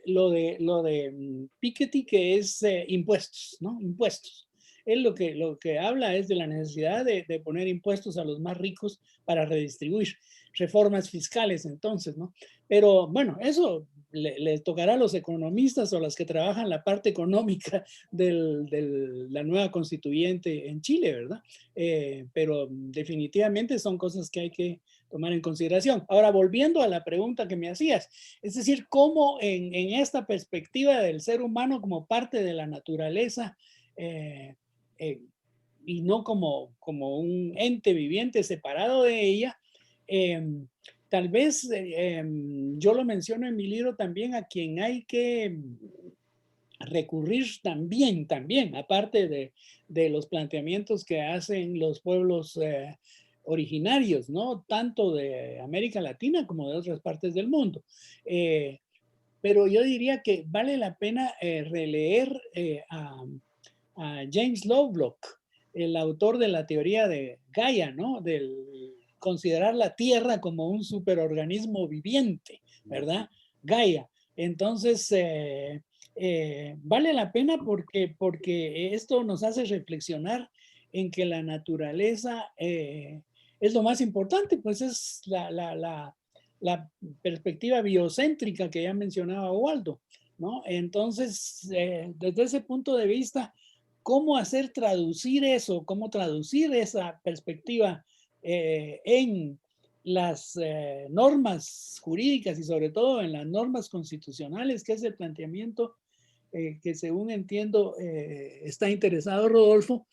S5: lo de Piketty, que es impuestos, ¿no? Impuestos. Él lo que habla es de la necesidad de poner impuestos a los más ricos para redistribuir, reformas fiscales entonces, ¿no? Pero bueno, eso le tocará a los economistas o a los que trabajan la parte económica de la nueva constituyente en Chile, ¿verdad? Pero definitivamente son cosas que hay que tomar en consideración. Ahora, volviendo a la pregunta que me hacías, es decir, cómo en esta perspectiva del ser humano como parte de la naturaleza, y no como un ente viviente separado de ella, tal vez yo lo menciono en mi libro también, a quien hay que recurrir también, aparte de los planteamientos que hacen los pueblos originarios, ¿no? Tanto de América Latina como de otras partes del mundo. Pero yo diría que vale la pena releer a James Lovelock, el autor de la teoría de Gaia, ¿no? Del considerar la Tierra como un superorganismo viviente, ¿verdad? Gaia. Entonces, vale la pena porque esto nos hace reflexionar en que la naturaleza es lo más importante, pues es la perspectiva biocéntrica que ya mencionaba Waldo, ¿no? Entonces, desde ese punto de vista, ¿cómo traducir esa perspectiva en las normas jurídicas y sobre todo en las normas constitucionales, que es el planteamiento que según entiendo está interesado Rodolfo?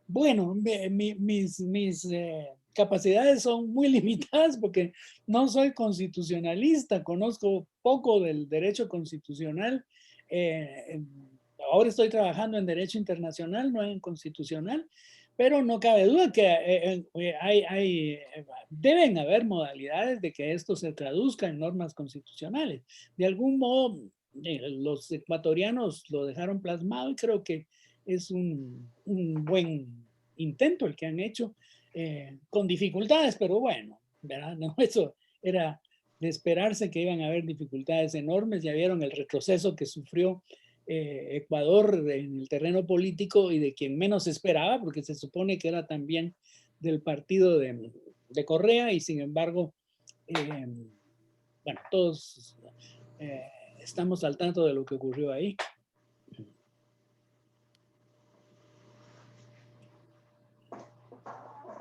S5: Bueno, mis capacidades son muy limitadas porque no soy constitucionalista, conozco poco del derecho constitucional. Ahora estoy trabajando en derecho internacional, no en constitucional, pero no cabe duda que deben haber modalidades de que esto se traduzca en normas constitucionales. De algún modo, los ecuatorianos lo dejaron plasmado y creo que es un buen intento el que han hecho, con dificultades, pero bueno, ¿verdad? No, eso era de esperarse que iban a haber dificultades enormes. Ya vieron el retroceso que sufrió Ecuador en el terreno político y de quien menos esperaba, porque se supone que era también del partido de Correa y sin embargo, bueno, todos estamos al tanto de lo que ocurrió ahí.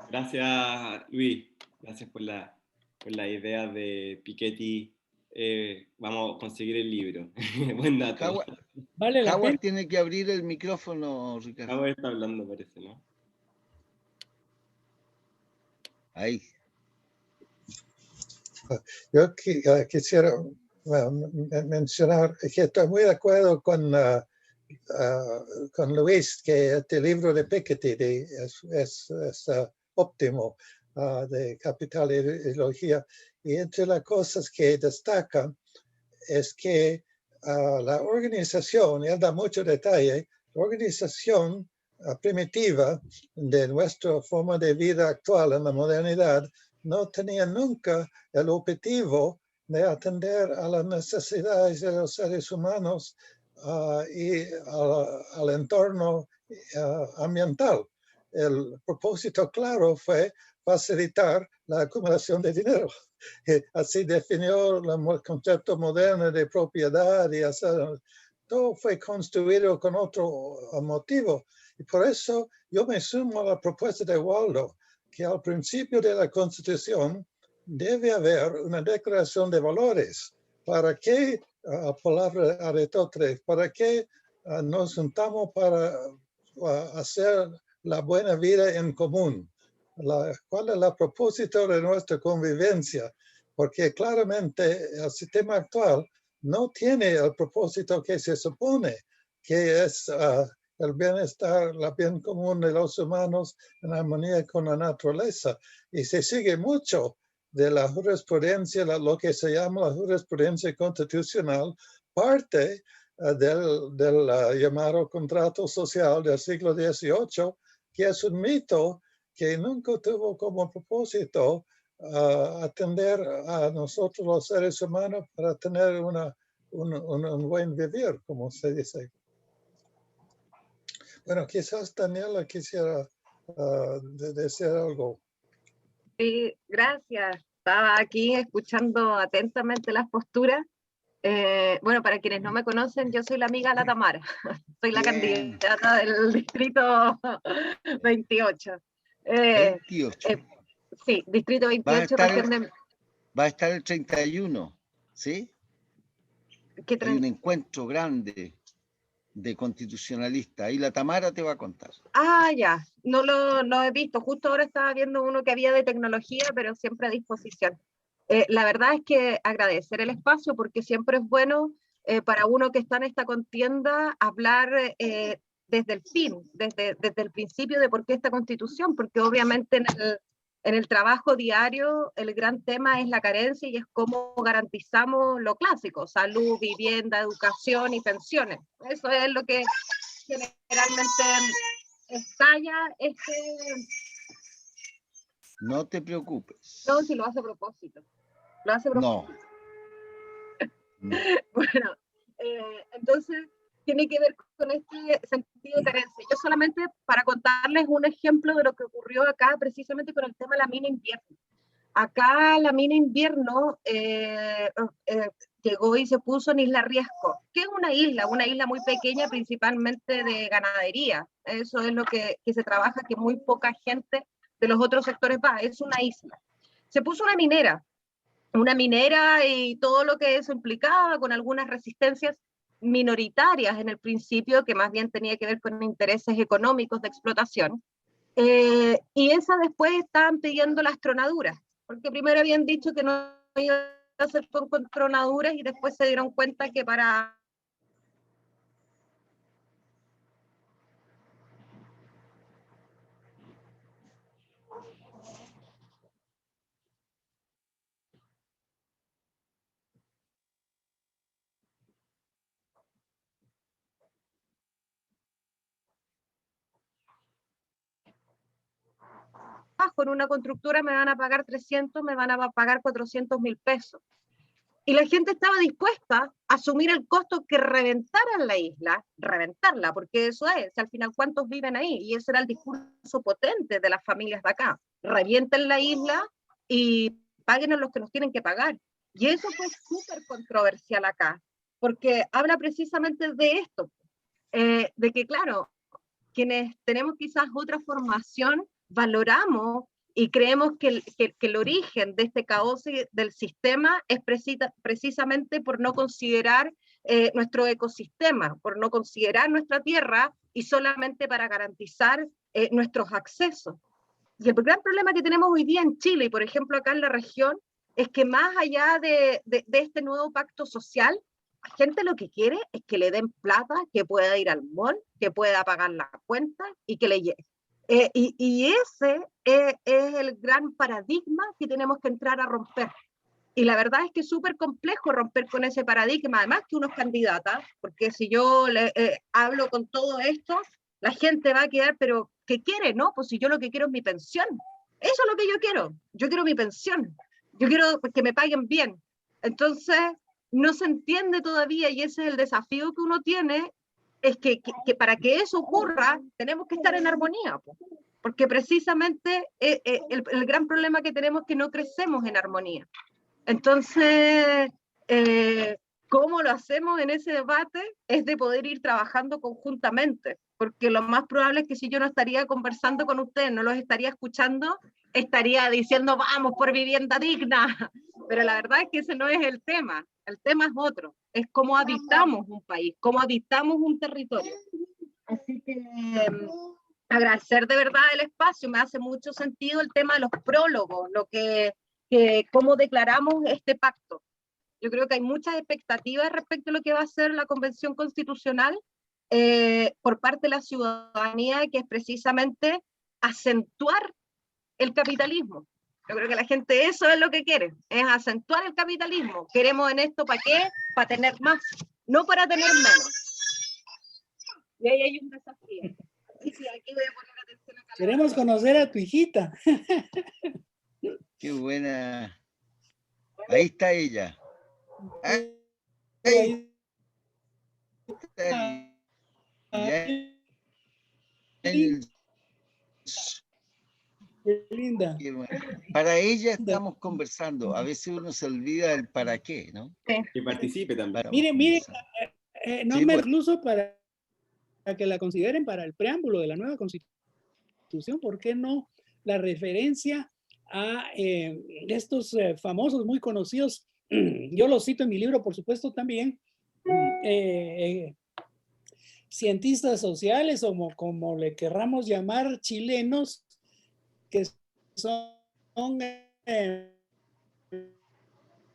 S2: Gracias, Luis. Gracias por la idea de Piketty. Vamos a conseguir el libro. Buen dato.
S5: Vale la
S6: Howard
S5: pena.
S6: tiene que abrir el micrófono, Ricardo.
S2: Howard está hablando, parece, ¿no?
S6: Ahí.
S1: Yo quisiera mencionar que estoy muy de acuerdo con Luis, que este libro de Piketty es óptimo, de Capital e Ideología. Y entre las cosas que destaca es que la organización, y él da mucho detalle, la organización primitiva de nuestra forma de vida actual en la modernidad no tenía nunca el objetivo de atender a las necesidades de los seres humanos y al entorno ambiental. El propósito claro fue facilitar la acumulación de dinero. Así definió el concepto moderno de propiedad y todo fue construido con otro motivo. Y por eso yo me sumo a la propuesta de Waldo, que al principio de la Constitución debe haber una declaración de valores. ¿Para qué, palabra Aristóteles, para qué nos juntamos para hacer la buena vida en común? ¿Cuál es el propósito de nuestra convivencia? Porque claramente el sistema actual no tiene el propósito que se supone, que es el bienestar, el bien común de los humanos en armonía con la naturaleza. Y se sigue mucho de la jurisprudencia, lo que se llama la jurisprudencia constitucional, parte del llamado contrato social del siglo XVIII, que es un mito que nunca tuvo como propósito atender a nosotros los seres humanos para tener un buen vivir, como se dice. Bueno, quizás Daniela quisiera decir algo.
S8: Sí, gracias. Estaba aquí escuchando atentamente las posturas. Bueno, para quienes no me conocen, yo soy la amiga de la Tamara. Soy la candidata del distrito 28.
S6: 28.
S8: Sí, distrito 28.
S6: Va a estar el 31, ¿sí? Hay un encuentro grande de constitucionalistas. Ahí la Tamara te va a contar.
S8: Ah, ya. No lo he visto. Justo ahora estaba viendo uno que había de tecnología, pero siempre a disposición. La verdad es que agradecer el espacio porque siempre es bueno para uno que está en esta contienda, hablar desde el fin, desde el principio de por qué esta constitución, porque obviamente en el trabajo diario el gran tema es la carencia y es cómo garantizamos lo clásico, salud, vivienda, educación y pensiones. Eso es lo que generalmente estalla
S6: No te preocupes.
S8: No, si lo hace a propósito. Lo hace a propósito.
S6: No. No.
S8: Bueno, entonces tiene que ver con este sentido de carencia. Yo solamente para contarles un ejemplo de lo que ocurrió acá precisamente con el tema de la mina invierno. Acá la mina invierno llegó y se puso en Isla Riesco, que es una isla muy pequeña, principalmente de ganadería. Eso es lo que se trabaja, que muy poca gente de los otros sectores va, es una isla. Se puso una minera y todo lo que eso implicaba, con algunas resistencias minoritarias en el principio, que más bien tenía que ver con intereses económicos de explotación. Y esa después estaban pidiendo las tronaduras, porque primero habían dicho que no iba a hacer con tronaduras y después se dieron cuenta que para... Con una constructora me van a pagar 300, me van a pagar 400.000 pesos. Y la gente estaba dispuesta a asumir el costo que reventaran la isla, reventarla, porque eso es, al final, ¿cuántos viven ahí? Y ese era el discurso potente de las familias de acá. Revienten la isla y paguen a los que nos tienen que pagar. Y eso fue súper controversial acá, porque habla precisamente de esto, de que, claro, quienes tenemos quizás otra formación, valoramos y creemos que el origen de este caos del sistema es precisamente por no considerar nuestro ecosistema, por no considerar nuestra tierra y solamente para garantizar nuestros accesos. Y el gran problema que tenemos hoy día en Chile, y por ejemplo acá en la región, es que más allá de este nuevo pacto social, la gente lo que quiere es que le den plata, que pueda ir al mall, que pueda pagar la cuenta y que le llegue. Y ese es el gran paradigma que tenemos que entrar a romper. Y la verdad es que es súper complejo romper con ese paradigma, además que uno es candidata, porque si yo hablo con todo esto, la gente va a quedar, pero ¿qué quiere? No, pues si yo lo que quiero es mi pensión. Eso es lo que yo quiero mi pensión, yo quiero que me paguen bien. Entonces, no se entiende todavía y ese es el desafío que uno tiene, es que para que eso ocurra tenemos que estar en armonía, porque precisamente el gran problema que tenemos es que no crecemos en armonía. Entonces, ¿cómo lo hacemos en ese debate? Es de poder ir trabajando conjuntamente, porque lo más probable es que si yo no estaría conversando con ustedes, no los estaría escuchando, estaría diciendo vamos por vivienda digna, pero la verdad es que ese no es el tema es otro, es cómo habitamos un país, cómo habitamos un territorio. Así que agradecer de verdad el espacio, me hace mucho sentido el tema de los prólogos, cómo declaramos este pacto. Yo creo que hay muchas expectativas respecto a lo que va a ser la Convención Constitucional por parte de la ciudadanía, que es precisamente acentuar el capitalismo. Yo creo que la gente eso es lo que quiere, es acentuar el capitalismo. Queremos en esto, ¿para qué? Para tener más, no para tener menos. Y ahí hay un desafío. Sí, aquí voy a poner atención acá.
S5: Queremos conocer a tu hijita.
S6: Qué buena. Ahí está ella. Ahí está ella.
S5: Qué linda.
S6: Para ella estamos conversando. A veces uno se olvida del para qué, ¿no?
S2: Que participe también.
S5: Mire, no
S6: Sí,
S5: me
S6: pues.
S5: incluso para que la consideren para el preámbulo de la nueva Constitución, ¿por qué no la referencia a estos famosos, muy conocidos? Yo los cito en mi libro, por supuesto, también. Cientistas sociales, o como le querramos llamar, chilenos, que son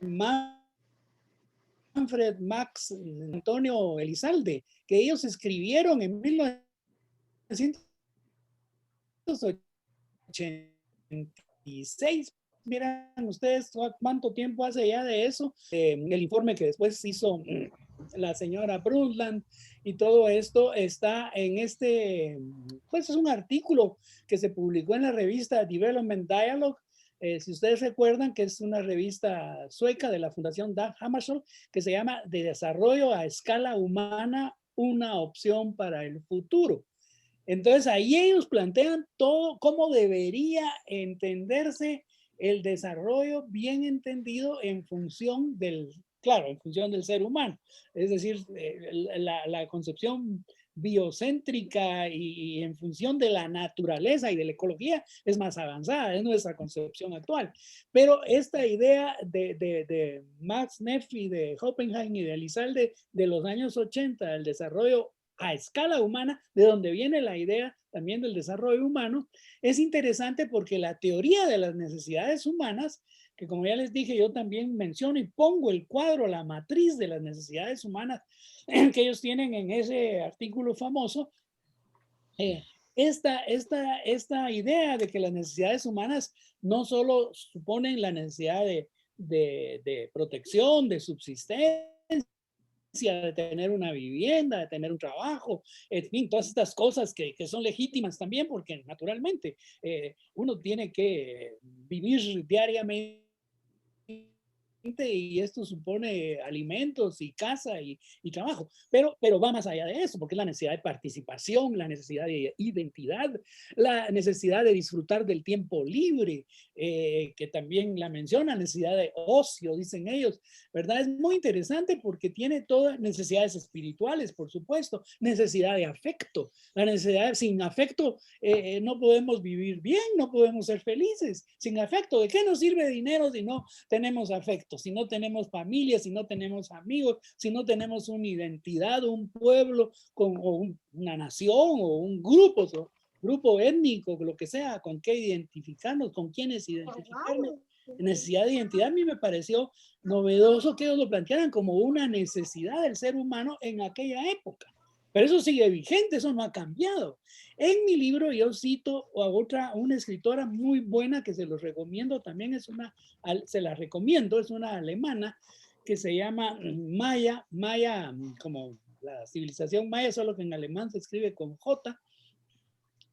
S5: más Manfred Max Antonio Elizalde, que ellos escribieron en 1986. Miren ustedes cuánto tiempo hace ya de eso. El informe que después hizo la señora Brundtland y todo esto está en pues es un artículo que se publicó en la revista Development Dialogue. Si ustedes recuerdan, que es una revista sueca de la Fundación Dag Hammarskjöld, que se llama De desarrollo a escala humana, una opción para el futuro. Entonces ahí ellos plantean todo cómo debería entenderse el desarrollo bien entendido en función del, claro, en función del ser humano. Es decir, la concepción biocéntrica y en función de la naturaleza y de la ecología es más avanzada, es nuestra concepción actual. Pero esta idea de Max Neff y de Oppenheim y de Elizalde de los años 80, el desarrollo a escala humana, de donde viene la idea también del desarrollo humano, es interesante porque la teoría de las necesidades humanas, que como ya les dije, yo también menciono y pongo el cuadro, la matriz de las necesidades humanas que ellos tienen en ese artículo famoso, esta idea de que las necesidades humanas no solo suponen la necesidad de protección, de subsistencia, de tener una vivienda, de tener un trabajo, en fin, todas estas cosas que son legítimas también, porque naturalmente uno tiene que vivir diariamente y esto supone alimentos y casa y trabajo, pero va más allá de eso, porque es la necesidad de participación, la necesidad de identidad, la necesidad de disfrutar del tiempo libre, que también la menciona, necesidad de ocio, dicen ellos, ¿verdad? Es muy interesante porque tiene todas necesidades espirituales, por supuesto, necesidad de afecto, la necesidad, sin afecto no podemos vivir bien, no podemos ser felices, sin afecto, ¿de qué nos sirve dinero si no tenemos afecto? Si no tenemos familia, si no tenemos amigos, si no tenemos una identidad, un pueblo, o una nación o un grupo étnico, lo que sea, con qué identificarnos, con quiénes identificarnos. Necesidad de identidad a mí me pareció novedoso que ellos lo plantearan como una necesidad del ser humano en aquella época. Pero eso sigue vigente, eso no ha cambiado. En mi libro yo cito a una escritora muy buena que se los recomiendo también, se la recomiendo, es una alemana que se llama Maya, como la civilización maya, solo que en alemán se escribe con J,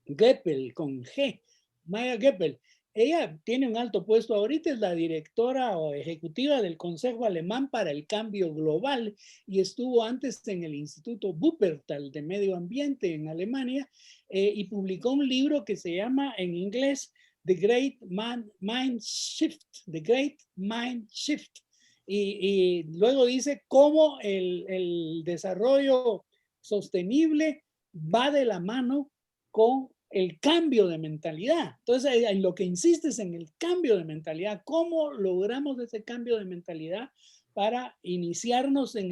S5: Goeppel, con G, Maya Goeppel. Ella tiene un alto puesto ahorita, es la directora o ejecutiva del Consejo Alemán para el Cambio Global y estuvo antes en el Instituto Wuppertal de Medio Ambiente en Alemania y publicó un libro que se llama en inglés The Great Mind Shift, The Great Mind Shift. Y luego dice cómo el desarrollo sostenible va de la mano con el cambio de mentalidad. Entonces, en lo que insiste es en el cambio de mentalidad. ¿Cómo logramos ese cambio de mentalidad para iniciarnos en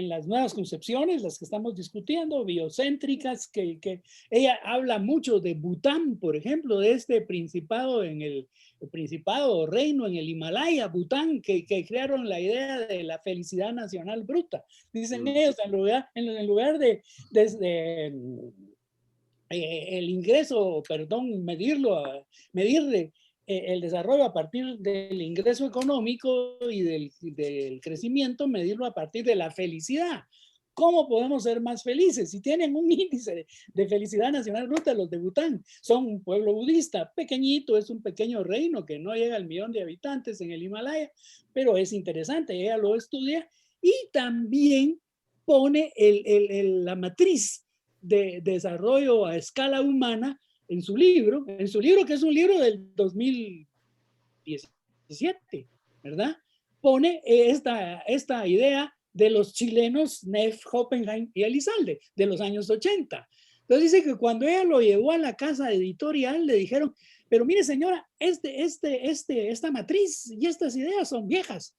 S5: las nuevas concepciones, las que estamos discutiendo, biocéntricas, que ella habla mucho de Bután, por ejemplo, de este principado el principado o reino en el Himalaya, Bután, que crearon la idea de la felicidad nacional bruta. Dicen ellos, en lugar de el ingreso, perdón, medirle el desarrollo a partir del ingreso económico y del crecimiento, medirlo a partir de la felicidad. ¿Cómo podemos ser más felices? Si tienen un índice de felicidad nacional bruta, los de Bután son un pueblo budista pequeñito, es un pequeño reino que no llega al 1.000.000 de habitantes en el Himalaya, pero es interesante, ella lo estudia y también pone la matriz de desarrollo a escala humana en su libro que es un libro del 2017, ¿verdad? Pone esta idea de los chilenos Neff, Oppenheim y Elizalde de los años 80. Entonces dice que cuando ella lo llevó a la casa editorial le dijeron, pero mire señora, esta matriz y estas ideas son viejas,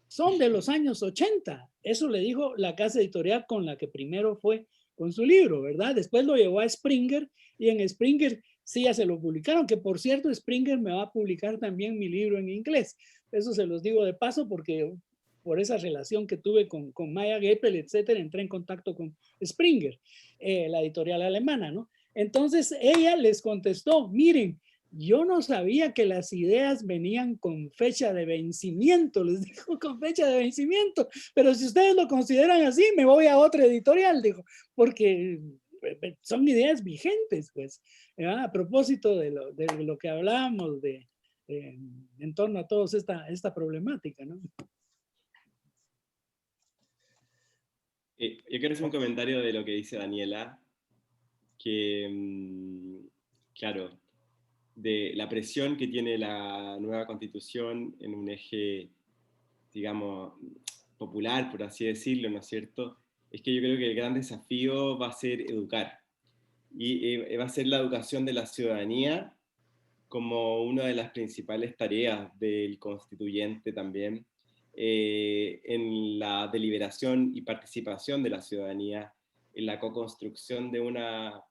S5: son de los años 80. Eso le dijo la casa editorial con la que primero fue con su libro, ¿verdad? Después lo llevó a Springer y en Springer sí ya se lo publicaron, que por cierto Springer me va a publicar también mi libro en inglés. Eso se los digo de paso porque por esa relación que tuve con Maya Geppel, etcétera, entré en contacto con Springer, la editorial alemana, ¿no? Entonces ella les contestó, miren, yo no sabía que las ideas venían con fecha de vencimiento, les dijo, con fecha de vencimiento, pero si ustedes lo consideran así, me voy a otra editorial, dijo, porque son ideas vigentes, pues, ¿verdad? A propósito de lo que hablábamos en torno a toda esta problemática, ¿no?
S2: Yo quiero hacer un comentario de lo que dice Daniela, que, claro, de la presión que tiene la nueva constitución en un eje, digamos, popular, por así decirlo, ¿no es cierto? Es que yo creo que el gran desafío va a ser educar, y va a ser la educación de la ciudadanía como una de las principales tareas del constituyente también, en la deliberación y participación de la ciudadanía, en la co-construcción de una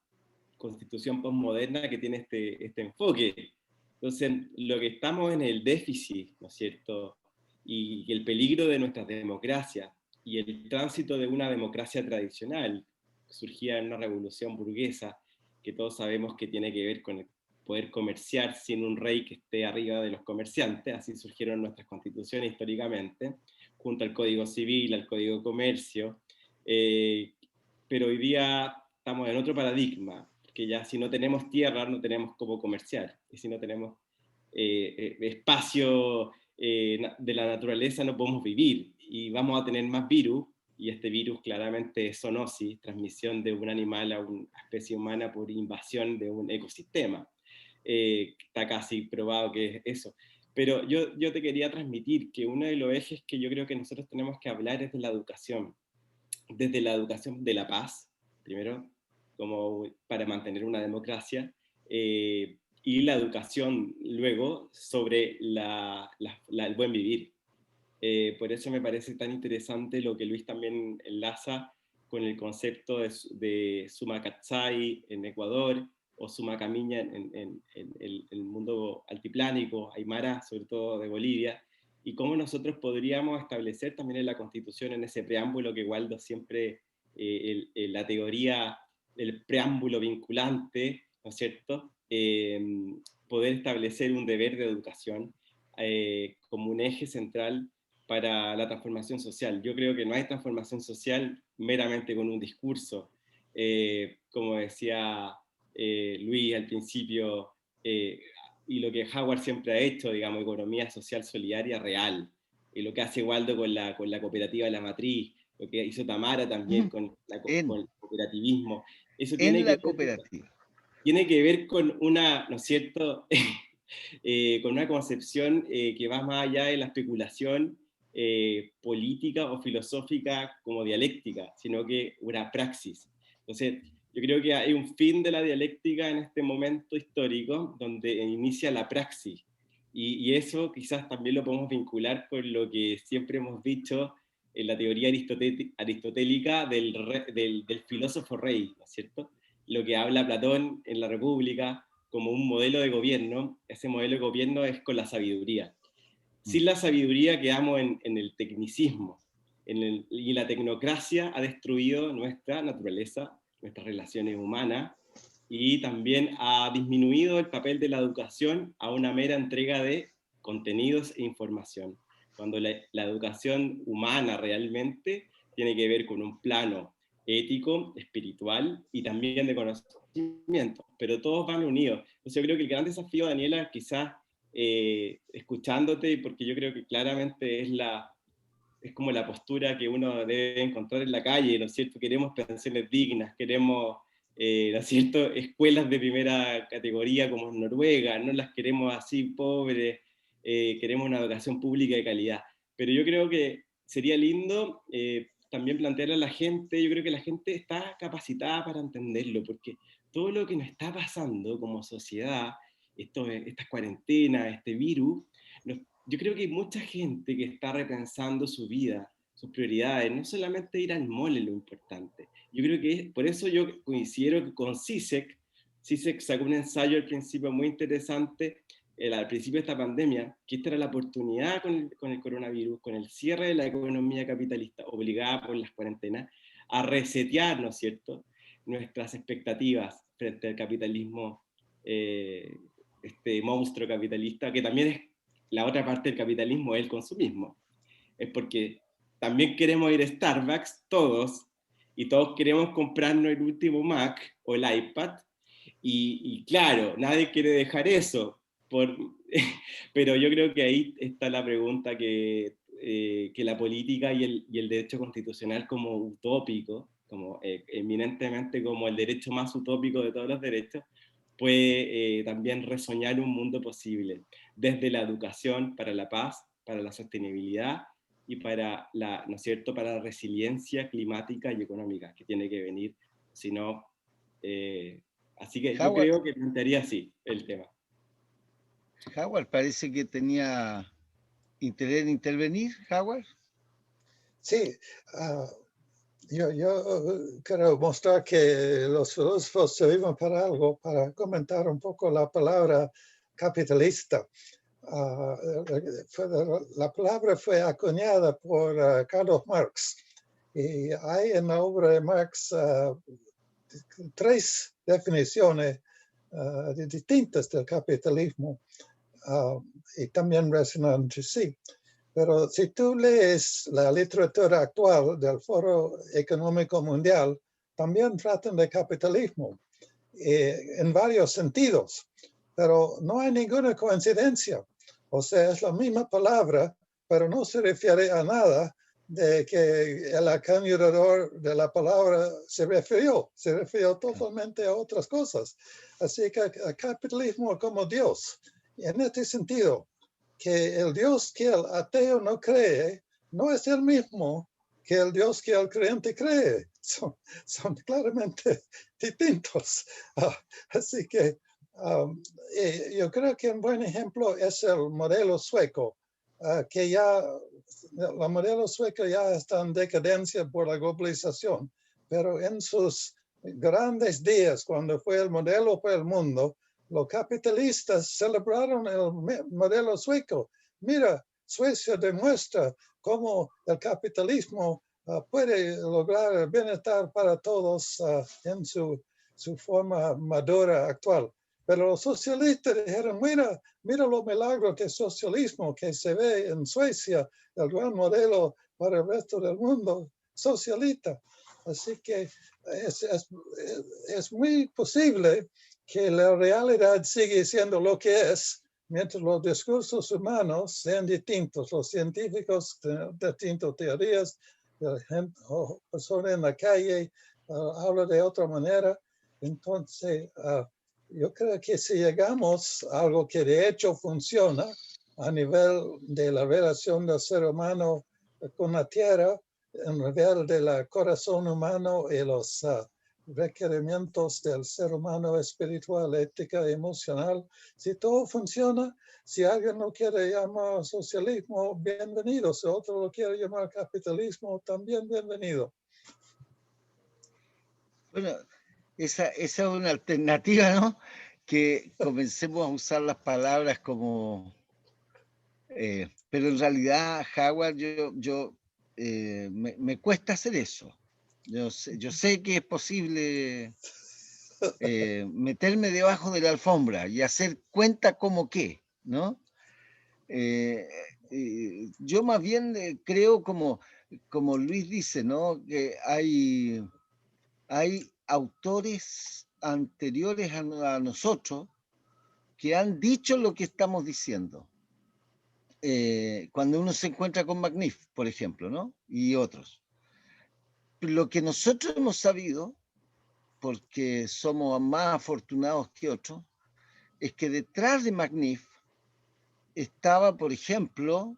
S2: constitución postmoderna que tiene este enfoque. Entonces, lo que estamos en el déficit, ¿no es cierto? Y el peligro de nuestras democracias, y el tránsito de una democracia tradicional, que surgía en una revolución burguesa, que todos sabemos que tiene que ver con el poder comerciar sin un rey que esté arriba de los comerciantes, así surgieron nuestras constituciones históricamente, junto al Código Civil, al Código de Comercio, pero hoy día estamos en otro paradigma, que ya si no tenemos tierra no tenemos cómo comerciar, y si no tenemos espacio de la naturaleza no podemos vivir, y vamos a tener más virus, y este virus claramente es zoonosis, transmisión de un animal a una especie humana por invasión de un ecosistema. Está casi probado que es eso. Pero yo te quería transmitir que uno de los ejes que yo creo que nosotros tenemos que hablar es de la educación, desde la educación de la paz, primero, como para mantener una democracia, y la educación luego sobre el buen vivir. Por eso me parece tan interesante lo que Luis también enlaza con el concepto de Suma Katsai en Ecuador, o Suma Camiña en el mundo altiplánico, Aymara, sobre todo de Bolivia, y cómo nosotros podríamos establecer también en la Constitución, en ese preámbulo que Waldo siempre, la teoría del preámbulo vinculante, ¿no es cierto? Poder establecer un deber de educación como un eje central para la transformación social. Yo creo que no hay transformación social meramente con un discurso, como decía Luis al principio, y lo que Howard siempre ha hecho, digamos, economía social solidaria real, y lo que hace Waldo con la cooperativa de la matriz, lo que hizo Tamara también con el cooperativismo. Eso tiene
S6: la cooperativa.
S2: Tiene que ver con una, ¿no es cierto?, con una concepción que va más allá de la especulación política o filosófica como dialéctica, sino que una praxis. Entonces, yo creo que hay un fin de la dialéctica en este momento histórico donde inicia la praxis, y eso quizás también lo podemos vincular con lo que siempre hemos dicho en la teoría aristotélica del filósofo rey, ¿no es cierto? Lo que habla Platón en la República como un modelo de gobierno. Ese modelo de gobierno es con la sabiduría. Sin la sabiduría quedamos en el tecnicismo, y la tecnocracia ha destruido nuestra naturaleza, nuestras relaciones humanas, y también ha disminuido el papel de la educación a una mera entrega de contenidos e información, cuando la educación humana realmente tiene que ver con un plano ético, espiritual y también de conocimiento, pero todos van unidos. Entonces yo creo que el gran desafío, Daniela, quizás escuchándote, porque yo creo que claramente es como la postura que uno debe encontrar en la calle, ¿no es cierto? Queremos pensiones dignas, queremos, ¿no es cierto?, escuelas de primera categoría como en Noruega, no las queremos así pobres, queremos una educación pública de calidad. Pero yo creo que sería lindo también plantearle a la gente, yo creo que la gente está capacitada para entenderlo, porque todo lo que nos está pasando como sociedad, estas cuarentenas, este virus, yo creo que hay mucha gente que está repensando su vida, sus prioridades, no solamente ir al mall es lo importante. Yo creo que por eso yo coincido con Zizek. Zizek sacó un ensayo al principio muy interesante al principio de esta pandemia, que esta era la oportunidad con el coronavirus, con el cierre de la economía capitalista obligada por las cuarentenas, a resetear, ¿no es cierto?, nuestras expectativas frente al capitalismo, este monstruo capitalista, que también es la otra parte del capitalismo, es el consumismo. Es porque también queremos ir a Starbucks, todos, y todos queremos comprarnos el último Mac o el iPad, y claro, nadie quiere dejar eso, pero yo creo que ahí está la pregunta que la política y el derecho constitucional como utópico, como eminentemente como el derecho más utópico de todos los derechos, puede también resoñar un mundo posible, desde la educación para la paz, para la sostenibilidad y para la, ¿no es cierto?, para la resiliencia climática y económica que tiene que venir, si no... así que yo creo que plantearía así el tema.
S6: Howard parece que tenía interés en intervenir, Howard.
S1: Sí, yo quiero mostrar que los filósofos sirven para algo, para comentar un poco la palabra capitalista. La palabra fue acuñada por Carlos Marx, y hay en la obra de Marx 3 definiciones distintas del capitalismo, y también resonan entre sí. Pero si tú lees la literatura actual del Foro Económico Mundial, también tratan de capitalismo en varios sentidos, pero no hay ninguna coincidencia. O sea, es la misma palabra, pero no se refiere a nada de que el acuñador de la palabra se refirió totalmente a otras cosas. Así que el capitalismo como Dios, y en este sentido, que el Dios que el ateo no cree no es el mismo que el Dios que el creyente cree. Son claramente distintos. Así que yo creo que un buen ejemplo es el modelo sueco, que ya, el modelo sueco ya está en decadencia por la globalización, pero en sus grandes días, cuando fue el modelo para el mundo, los capitalistas celebraron el modelo sueco. Mira, Suecia demuestra cómo el capitalismo puede lograr el bienestar para todos en su forma madura actual. Pero los socialistas dijeron, mira los milagros del socialismo que se ve en Suecia, el gran modelo para el resto del mundo socialista. Así que es muy posible que la realidad sigue siendo lo que es, mientras los discursos humanos sean distintos, los científicos tienen distintas teorías, la gente, personas en la calle habla de otra manera. Entonces, yo creo que si llegamos a algo que de hecho funciona a nivel de la relación del ser humano con la tierra, a nivel del corazón humano y los requerimientos del ser humano espiritual, ética, emocional, si todo funciona, si alguien lo quiere llamar socialismo, bienvenido. Si otro lo quiere llamar capitalismo, también bienvenido.
S6: Bueno, esa es una alternativa, ¿no? Que comencemos a usar las palabras como... pero en realidad, Howard, me cuesta hacer eso. Yo sé que es posible meterme debajo de la alfombra y hacer cuenta como qué, ¿no? Yo más bien creo como Luis dice, ¿no? Que hay autores anteriores a nosotros que han dicho lo que estamos diciendo. Cuando uno se encuentra con Magnif, por ejemplo, ¿no? Y otros. Lo que nosotros hemos sabido, porque somos más afortunados que otros, es que detrás de Magnif estaba, por ejemplo,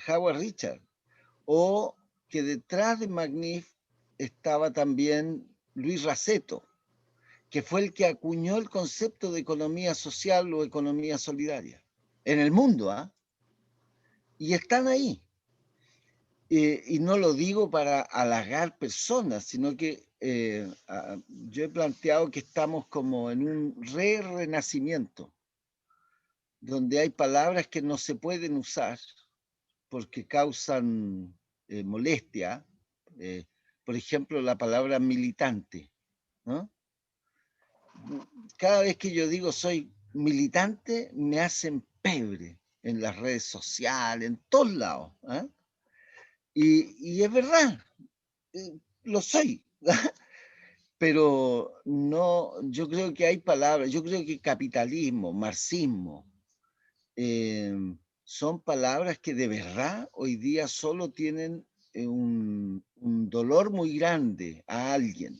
S6: Howard Richard, o que detrás de Magnif estaba también Luis Raceto, que fue el que acuñó el concepto de economía social o economía solidaria en el mundo, ¿ah? Y están ahí. Y no lo digo para halagar personas, sino que yo he planteado que estamos como en un renacimiento. donde hay palabras que no se pueden usar porque causan molestia. Por ejemplo, la palabra militante, ¿no? Cada vez que yo digo soy militante, me hacen pebre en las redes sociales, en todos lados. ¿Eh? Y es verdad, lo soy. Pero no, yo creo que hay palabras, yo creo que capitalismo, marxismo, son palabras que de verdad hoy día solo tienen un dolor muy grande a alguien.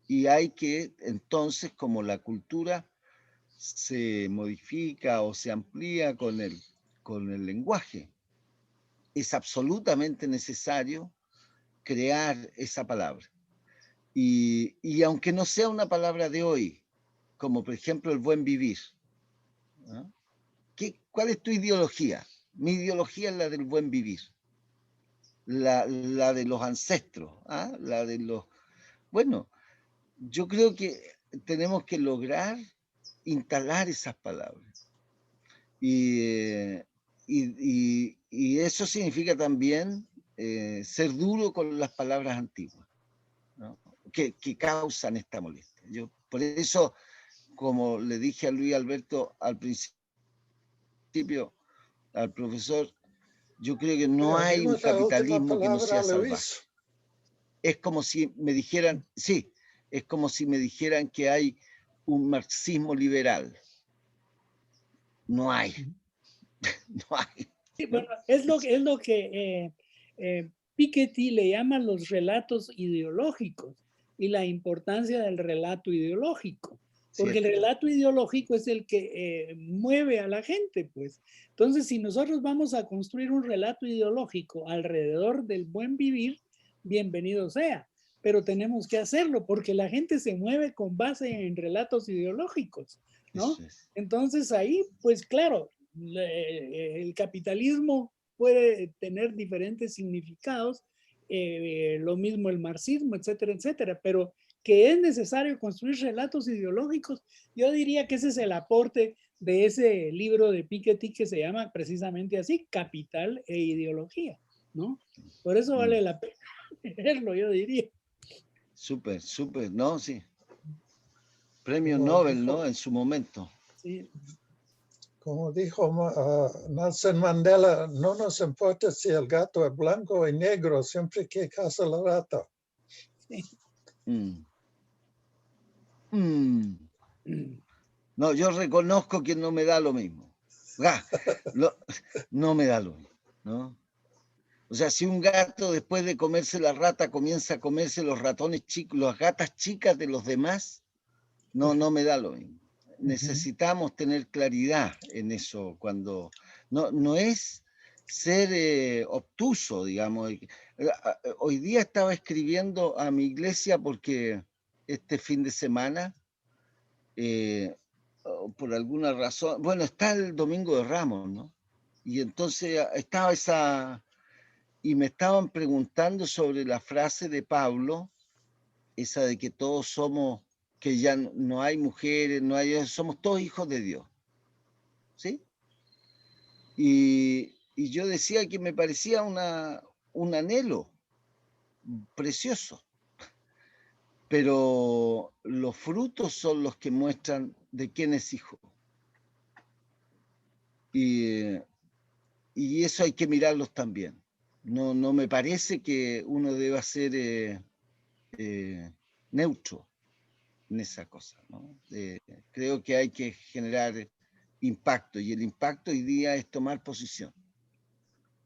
S6: Y hay que, entonces, como la cultura se modifica o se amplía con el lenguaje, es absolutamente necesario crear esa palabra. Y aunque no sea una palabra de hoy, como por ejemplo el buen vivir, ¿no? ¿Cuál es tu ideología? Mi ideología es la del buen vivir, la de los ancestros, ¿ah? La de los... Bueno, yo creo que tenemos que lograr instalar esas palabras. Y eso significa también ser duro con las palabras antiguas, ¿no? que causan esta molestia. Yo, por eso, como le dije a Luis Alberto al principio, al profesor, yo creo que no hay un capitalismo que no sea salvaje. Es como si me dijeran, sí, es como si me dijeran que hay un marxismo liberal. No hay. No hay.
S5: Sí, bueno, es lo que Piketty le llama los relatos ideológicos y la importancia del relato ideológico. Porque el relato ideológico es el que mueve a la gente, pues. Entonces, si nosotros vamos a construir un relato ideológico alrededor del buen vivir, bienvenido sea. Pero tenemos que hacerlo porque la gente se mueve con base en relatos ideológicos, ¿no? Entonces ahí, pues claro, el capitalismo puede tener diferentes significados, lo mismo el marxismo, etcétera, etcétera, pero que es necesario construir relatos ideológicos, yo diría que ese es el aporte de ese libro de Piketty que se llama precisamente así, Capital e Ideología, ¿no? Por eso vale la pena leerlo, yo diría.
S6: Súper, súper, ¿no? Sí. Premio Nobel, ¿no? En su momento.
S5: Sí.
S1: Como dijo Nelson Mandela, no nos importa si el gato es blanco o negro, siempre que caza la rata.
S5: Sí.
S6: No, yo reconozco que no me da lo mismo. No me da lo mismo, ¿no? O sea, si un gato después de comerse la rata comienza a comerse los ratones chicos, las gatas chicas de los demás, no me da lo mismo. Necesitamos tener claridad en eso cuando no es ser obtuso, digamos. Hoy día estaba escribiendo a mi iglesia porque este fin de semana, por alguna razón, bueno, está el Domingo de Ramos, ¿no? Y entonces estaba y me estaban preguntando sobre la frase de Pablo, esa de que todos somos, que ya no hay mujeres, somos todos hijos de Dios, ¿sí? Y yo decía que me parecía un anhelo precioso, pero los frutos son los que muestran de quién es hijo. Y eso hay que mirarlos también. No me parece que uno deba ser neutro en esa cosa, ¿no? Creo que hay que generar impacto, y el impacto hoy día es tomar posición.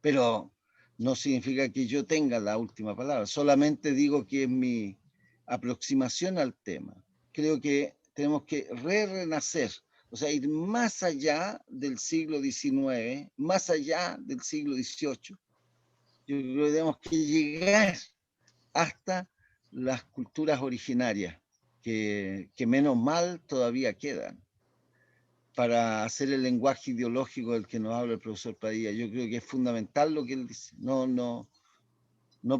S6: Pero no significa que yo tenga la última palabra, solamente digo que es mi aproximación al tema. Creo que tenemos que renacer, o sea, ir más allá del siglo XIX, más allá del siglo XVIII. Yo creo que tenemos que llegar hasta las culturas originarias, que menos mal todavía quedan, para hacer el lenguaje ideológico del que nos habla el profesor Padilla. Yo creo que es fundamental lo que él dice. No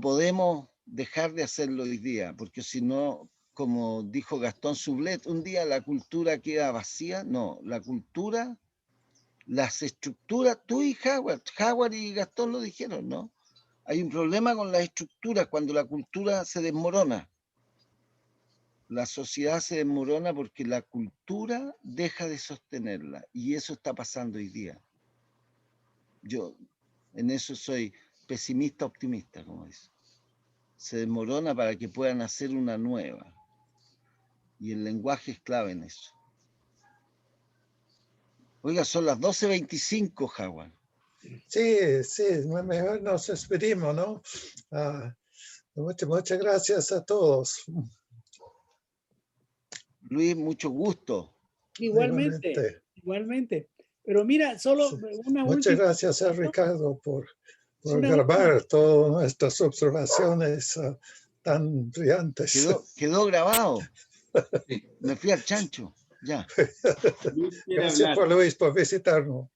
S6: podemos dejar de hacerlo hoy día, porque si no, como dijo Gastón Sublet, un día la cultura queda vacía. No, la cultura las estructuras, tú y Howard y Gastón lo dijeron, ¿no? Hay un problema con las estructuras cuando la cultura se desmorona. La sociedad se desmorona porque la cultura deja de sostenerla, y eso está pasando hoy día. Yo en eso soy pesimista optimista, como dice. Se desmorona para que puedan hacer una nueva. Y el lenguaje es clave en eso. Oiga, son las 12:25, Howard.
S1: Sí, mejor nos despedimos, ¿no? Muchas gracias a todos.
S6: Luis, mucho gusto.
S5: Igualmente. Pero mira, solo
S1: Sí.
S5: una
S1: Muchas
S5: última.
S1: gracias a Ricardo por
S5: Una
S1: grabar todas nuestras observaciones tan brillantes.
S6: Quedó grabado.
S3: Sí.
S6: Me fui al chancho. Ya.
S1: Gracias por Luis por visitarnos.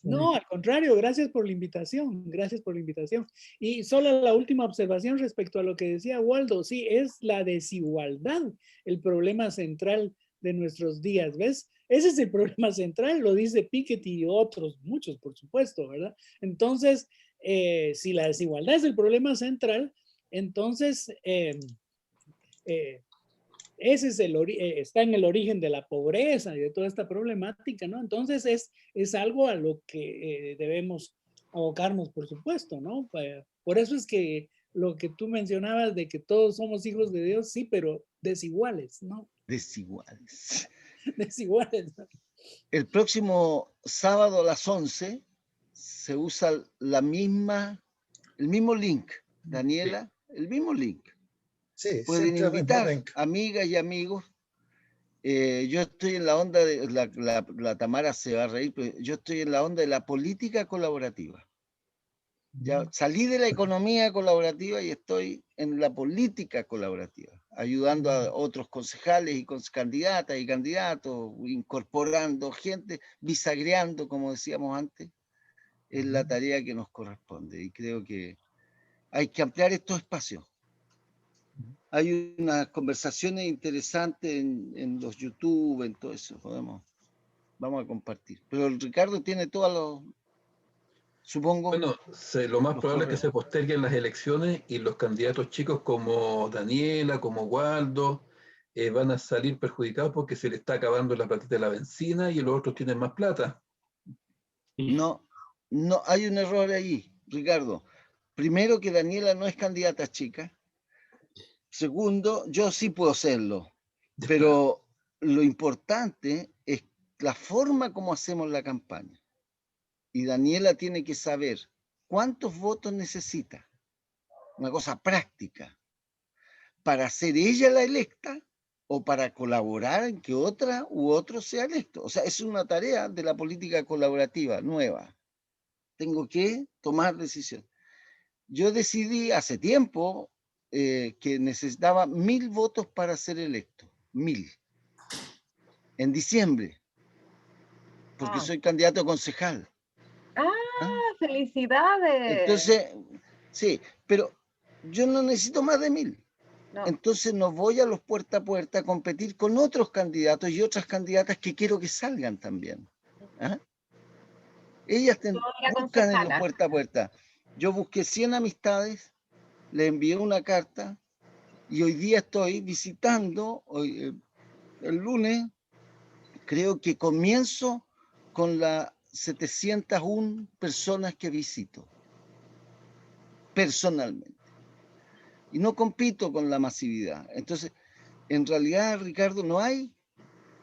S5: No, al contrario, gracias por la invitación, gracias por la invitación. Y solo la última observación respecto a lo que decía Waldo, sí, es la desigualdad el problema central de nuestros días, ¿ves? Ese es el problema central, lo dice Piketty y otros, muchos, por supuesto, ¿verdad? Entonces, si la desigualdad es el problema central, entonces ese es está en el origen de la pobreza y de toda esta problemática, ¿no? Entonces es algo a lo que debemos abocarnos, por supuesto, ¿no? Por eso es que lo que tú mencionabas de que todos somos hijos de Dios, sí, pero desiguales, ¿no?
S6: Desiguales.
S5: Desiguales, ¿no?
S6: El próximo sábado a las 11 se usa el mismo link, Daniela, el mismo link.
S1: Sí,
S6: pueden invitar amigas y amigos. Yo estoy en la onda de, la Tamara se va a reír, pero yo estoy en la onda de la política colaborativa. Ya salí de la economía colaborativa y estoy en la política colaborativa, ayudando a otros concejales y candidatas y candidatos, incorporando gente, bisagreando, como decíamos antes, es la tarea que nos corresponde. Y creo que hay que ampliar estos espacios. Hay unas conversaciones interesantes en los YouTube, en todo eso, vamos a compartir. Pero el Ricardo tiene todos los, supongo.
S3: Bueno, lo más probable es que se posterguen las elecciones y los candidatos chicos como Daniela, como Waldo, van a salir perjudicados porque se les está acabando la platita de la benzina y los otros tienen más plata.
S6: No, hay un error ahí, Ricardo. Primero, que Daniela no es candidata chica. Segundo, yo sí puedo serlo, pero lo importante es la forma como hacemos la campaña. Y Daniela tiene que saber cuántos votos necesita, una cosa práctica, para ser ella la electa o para colaborar en que otra u otro sea electo. O sea, es una tarea de la política colaborativa nueva. Tengo que tomar decisiones. Yo decidí hace tiempo que necesitaba 1000 votos para ser electo. 1000. En diciembre. Porque soy candidato a concejal.
S8: ¡Felicidades!
S6: Entonces, sí, pero yo no necesito más de 1000. No. Entonces no voy a los puerta a puerta a competir con otros candidatos y otras candidatas que quiero que salgan también. ¿Ah? Ellas buscan en los puerta a puerta. Yo busqué 100 amistades, le envié una carta y hoy día estoy visitando, el lunes, creo que comienzo con las 701 personas que visito, personalmente. Y no compito con la masividad. Entonces, en realidad, Ricardo, no hay,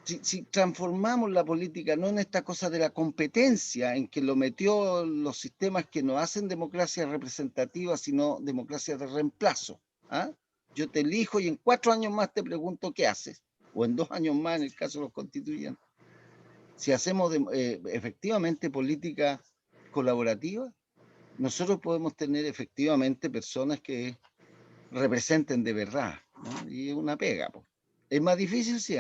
S6: si transformamos la política no en esta cosa de la competencia, en que lo metió los sistemas que no hacen democracia representativa, sino democracia de reemplazo. ¿Ah? Yo te elijo y en 4 años más te pregunto qué haces, o en 2 años más en el caso de los constituyentes. Si hacemos efectivamente política colaborativa, nosotros podemos tener efectivamente personas que representen de verdad, ¿no? Y es una pega, pues. Es más difícil, sí,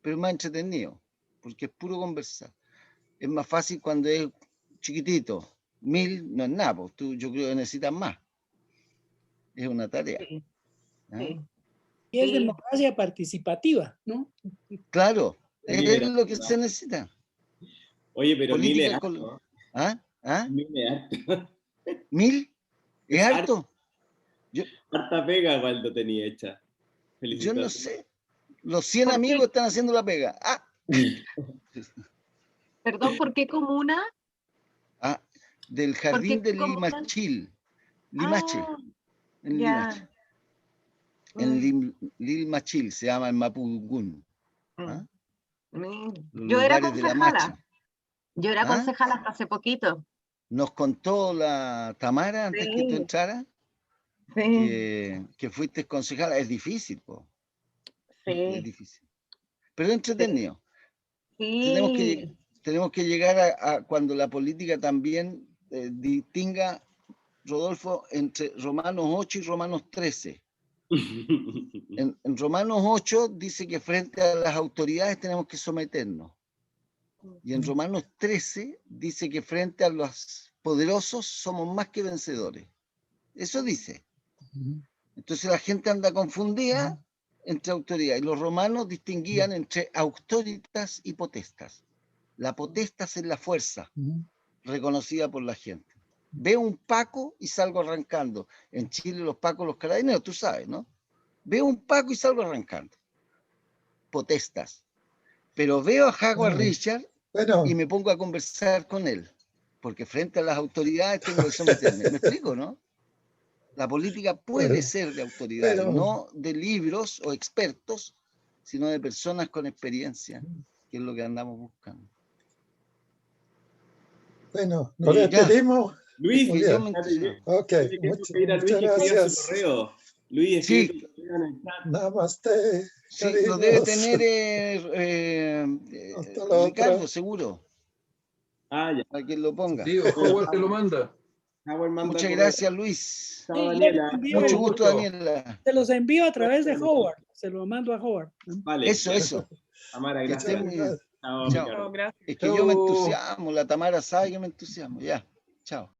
S6: pero es más entretenido, porque es puro conversar. Es más fácil cuando es chiquitito. 1000 no es nada, pues yo creo que necesitas más. Es una tarea.
S5: Sí. Sí. Y es democracia participativa, ¿no?
S6: Claro, es lo que se necesita.
S2: Oye, pero 1000 es
S6: Política
S2: harto.
S6: ¿Ah? ¿Ah?
S2: 1000 es harto.
S6: ¿1000? ¿Es harto?
S2: Harta pega, Waldo, tenía hecha.
S6: Yo no
S2: Felicitaciones.
S6: sé. Los 100
S8: ¿Por qué?
S6: amigos están haciendo la pega. Ah,
S8: Perdón, ¿por qué comuna?
S6: ah, del
S8: ¿Por
S6: jardín
S8: qué
S6: de
S8: comuna?
S6: Limache. Limache.
S8: Ah,
S6: En
S8: ya.
S6: Limache. En Limache se llama el Mapudungún. ¿Ah? Los
S8: Yo era
S6: lugares de la macha.
S8: concejala. Yo era
S6: ¿Ah?
S8: concejala hasta hace poquito.
S6: Nos contó la Tamara antes que tú
S8: Sí,
S6: entraras
S8: sí,
S6: que fuiste concejala. Es difícil, po. Es
S8: sí,
S6: difícil. Pero entretenido.
S8: sí.
S6: Tenemos que llegar a cuando la política también distinga, Rodolfo, entre Romanos 8 y Romanos 13. En Romanos 8 dice que frente a las autoridades tenemos que someternos. Y en Romanos 13 dice que frente a los poderosos somos más que vencedores. Eso dice. Entonces la gente anda confundida entre autoridad. Y los romanos distinguían entre autoritas y potestas. La potestas es la fuerza reconocida por la gente. Veo un Paco y salgo arrancando. En Chile los Pacos, los carabineros, tú sabes, ¿no? Veo un Paco y salgo arrancando. Potestas. Pero veo a Jaguar Richard y me pongo a conversar con él. Porque frente a las autoridades tengo que someterme. ¿Me explico, no? La política puede ser de autoridades, no de libros o expertos, sino de personas con experiencia, que es lo que andamos buscando.
S1: Bueno, nos despedimos.
S2: Luis,
S1: Muy
S6: yo
S1: bien.
S6: me
S1: Ok, muchas gracias.
S2: Luis,
S1: Sí,
S2: escribe en el chat.
S1: namaste.
S6: Sí, lo debe
S1: Cariños.
S6: tener
S1: Hasta la
S6: Ricardo,
S1: otra.
S6: seguro,
S2: Ah, ya.
S6: para que lo ponga.
S3: Sí, o Howard te lo manda.
S2: Howard manda
S6: Muchas
S2: correo.
S6: gracias, Luis.
S2: Chao,
S5: Sí, yo
S2: Daniela.
S5: les envío
S6: Mucho
S5: el-
S6: gusto, Daniela.
S5: Se los envío a través de Howard. Se lo mando a Howard.
S2: Vale.
S6: Eso.
S2: Tamara,
S6: Que
S2: gracias.
S6: esté muy bien.
S2: Chao,
S6: Chao.
S2: Ricardo.
S4: Gracias.
S6: Es que yo me
S1: Chau.
S6: entusiasmo, la Tamara sabe que me entusiasmo. Ya, chao.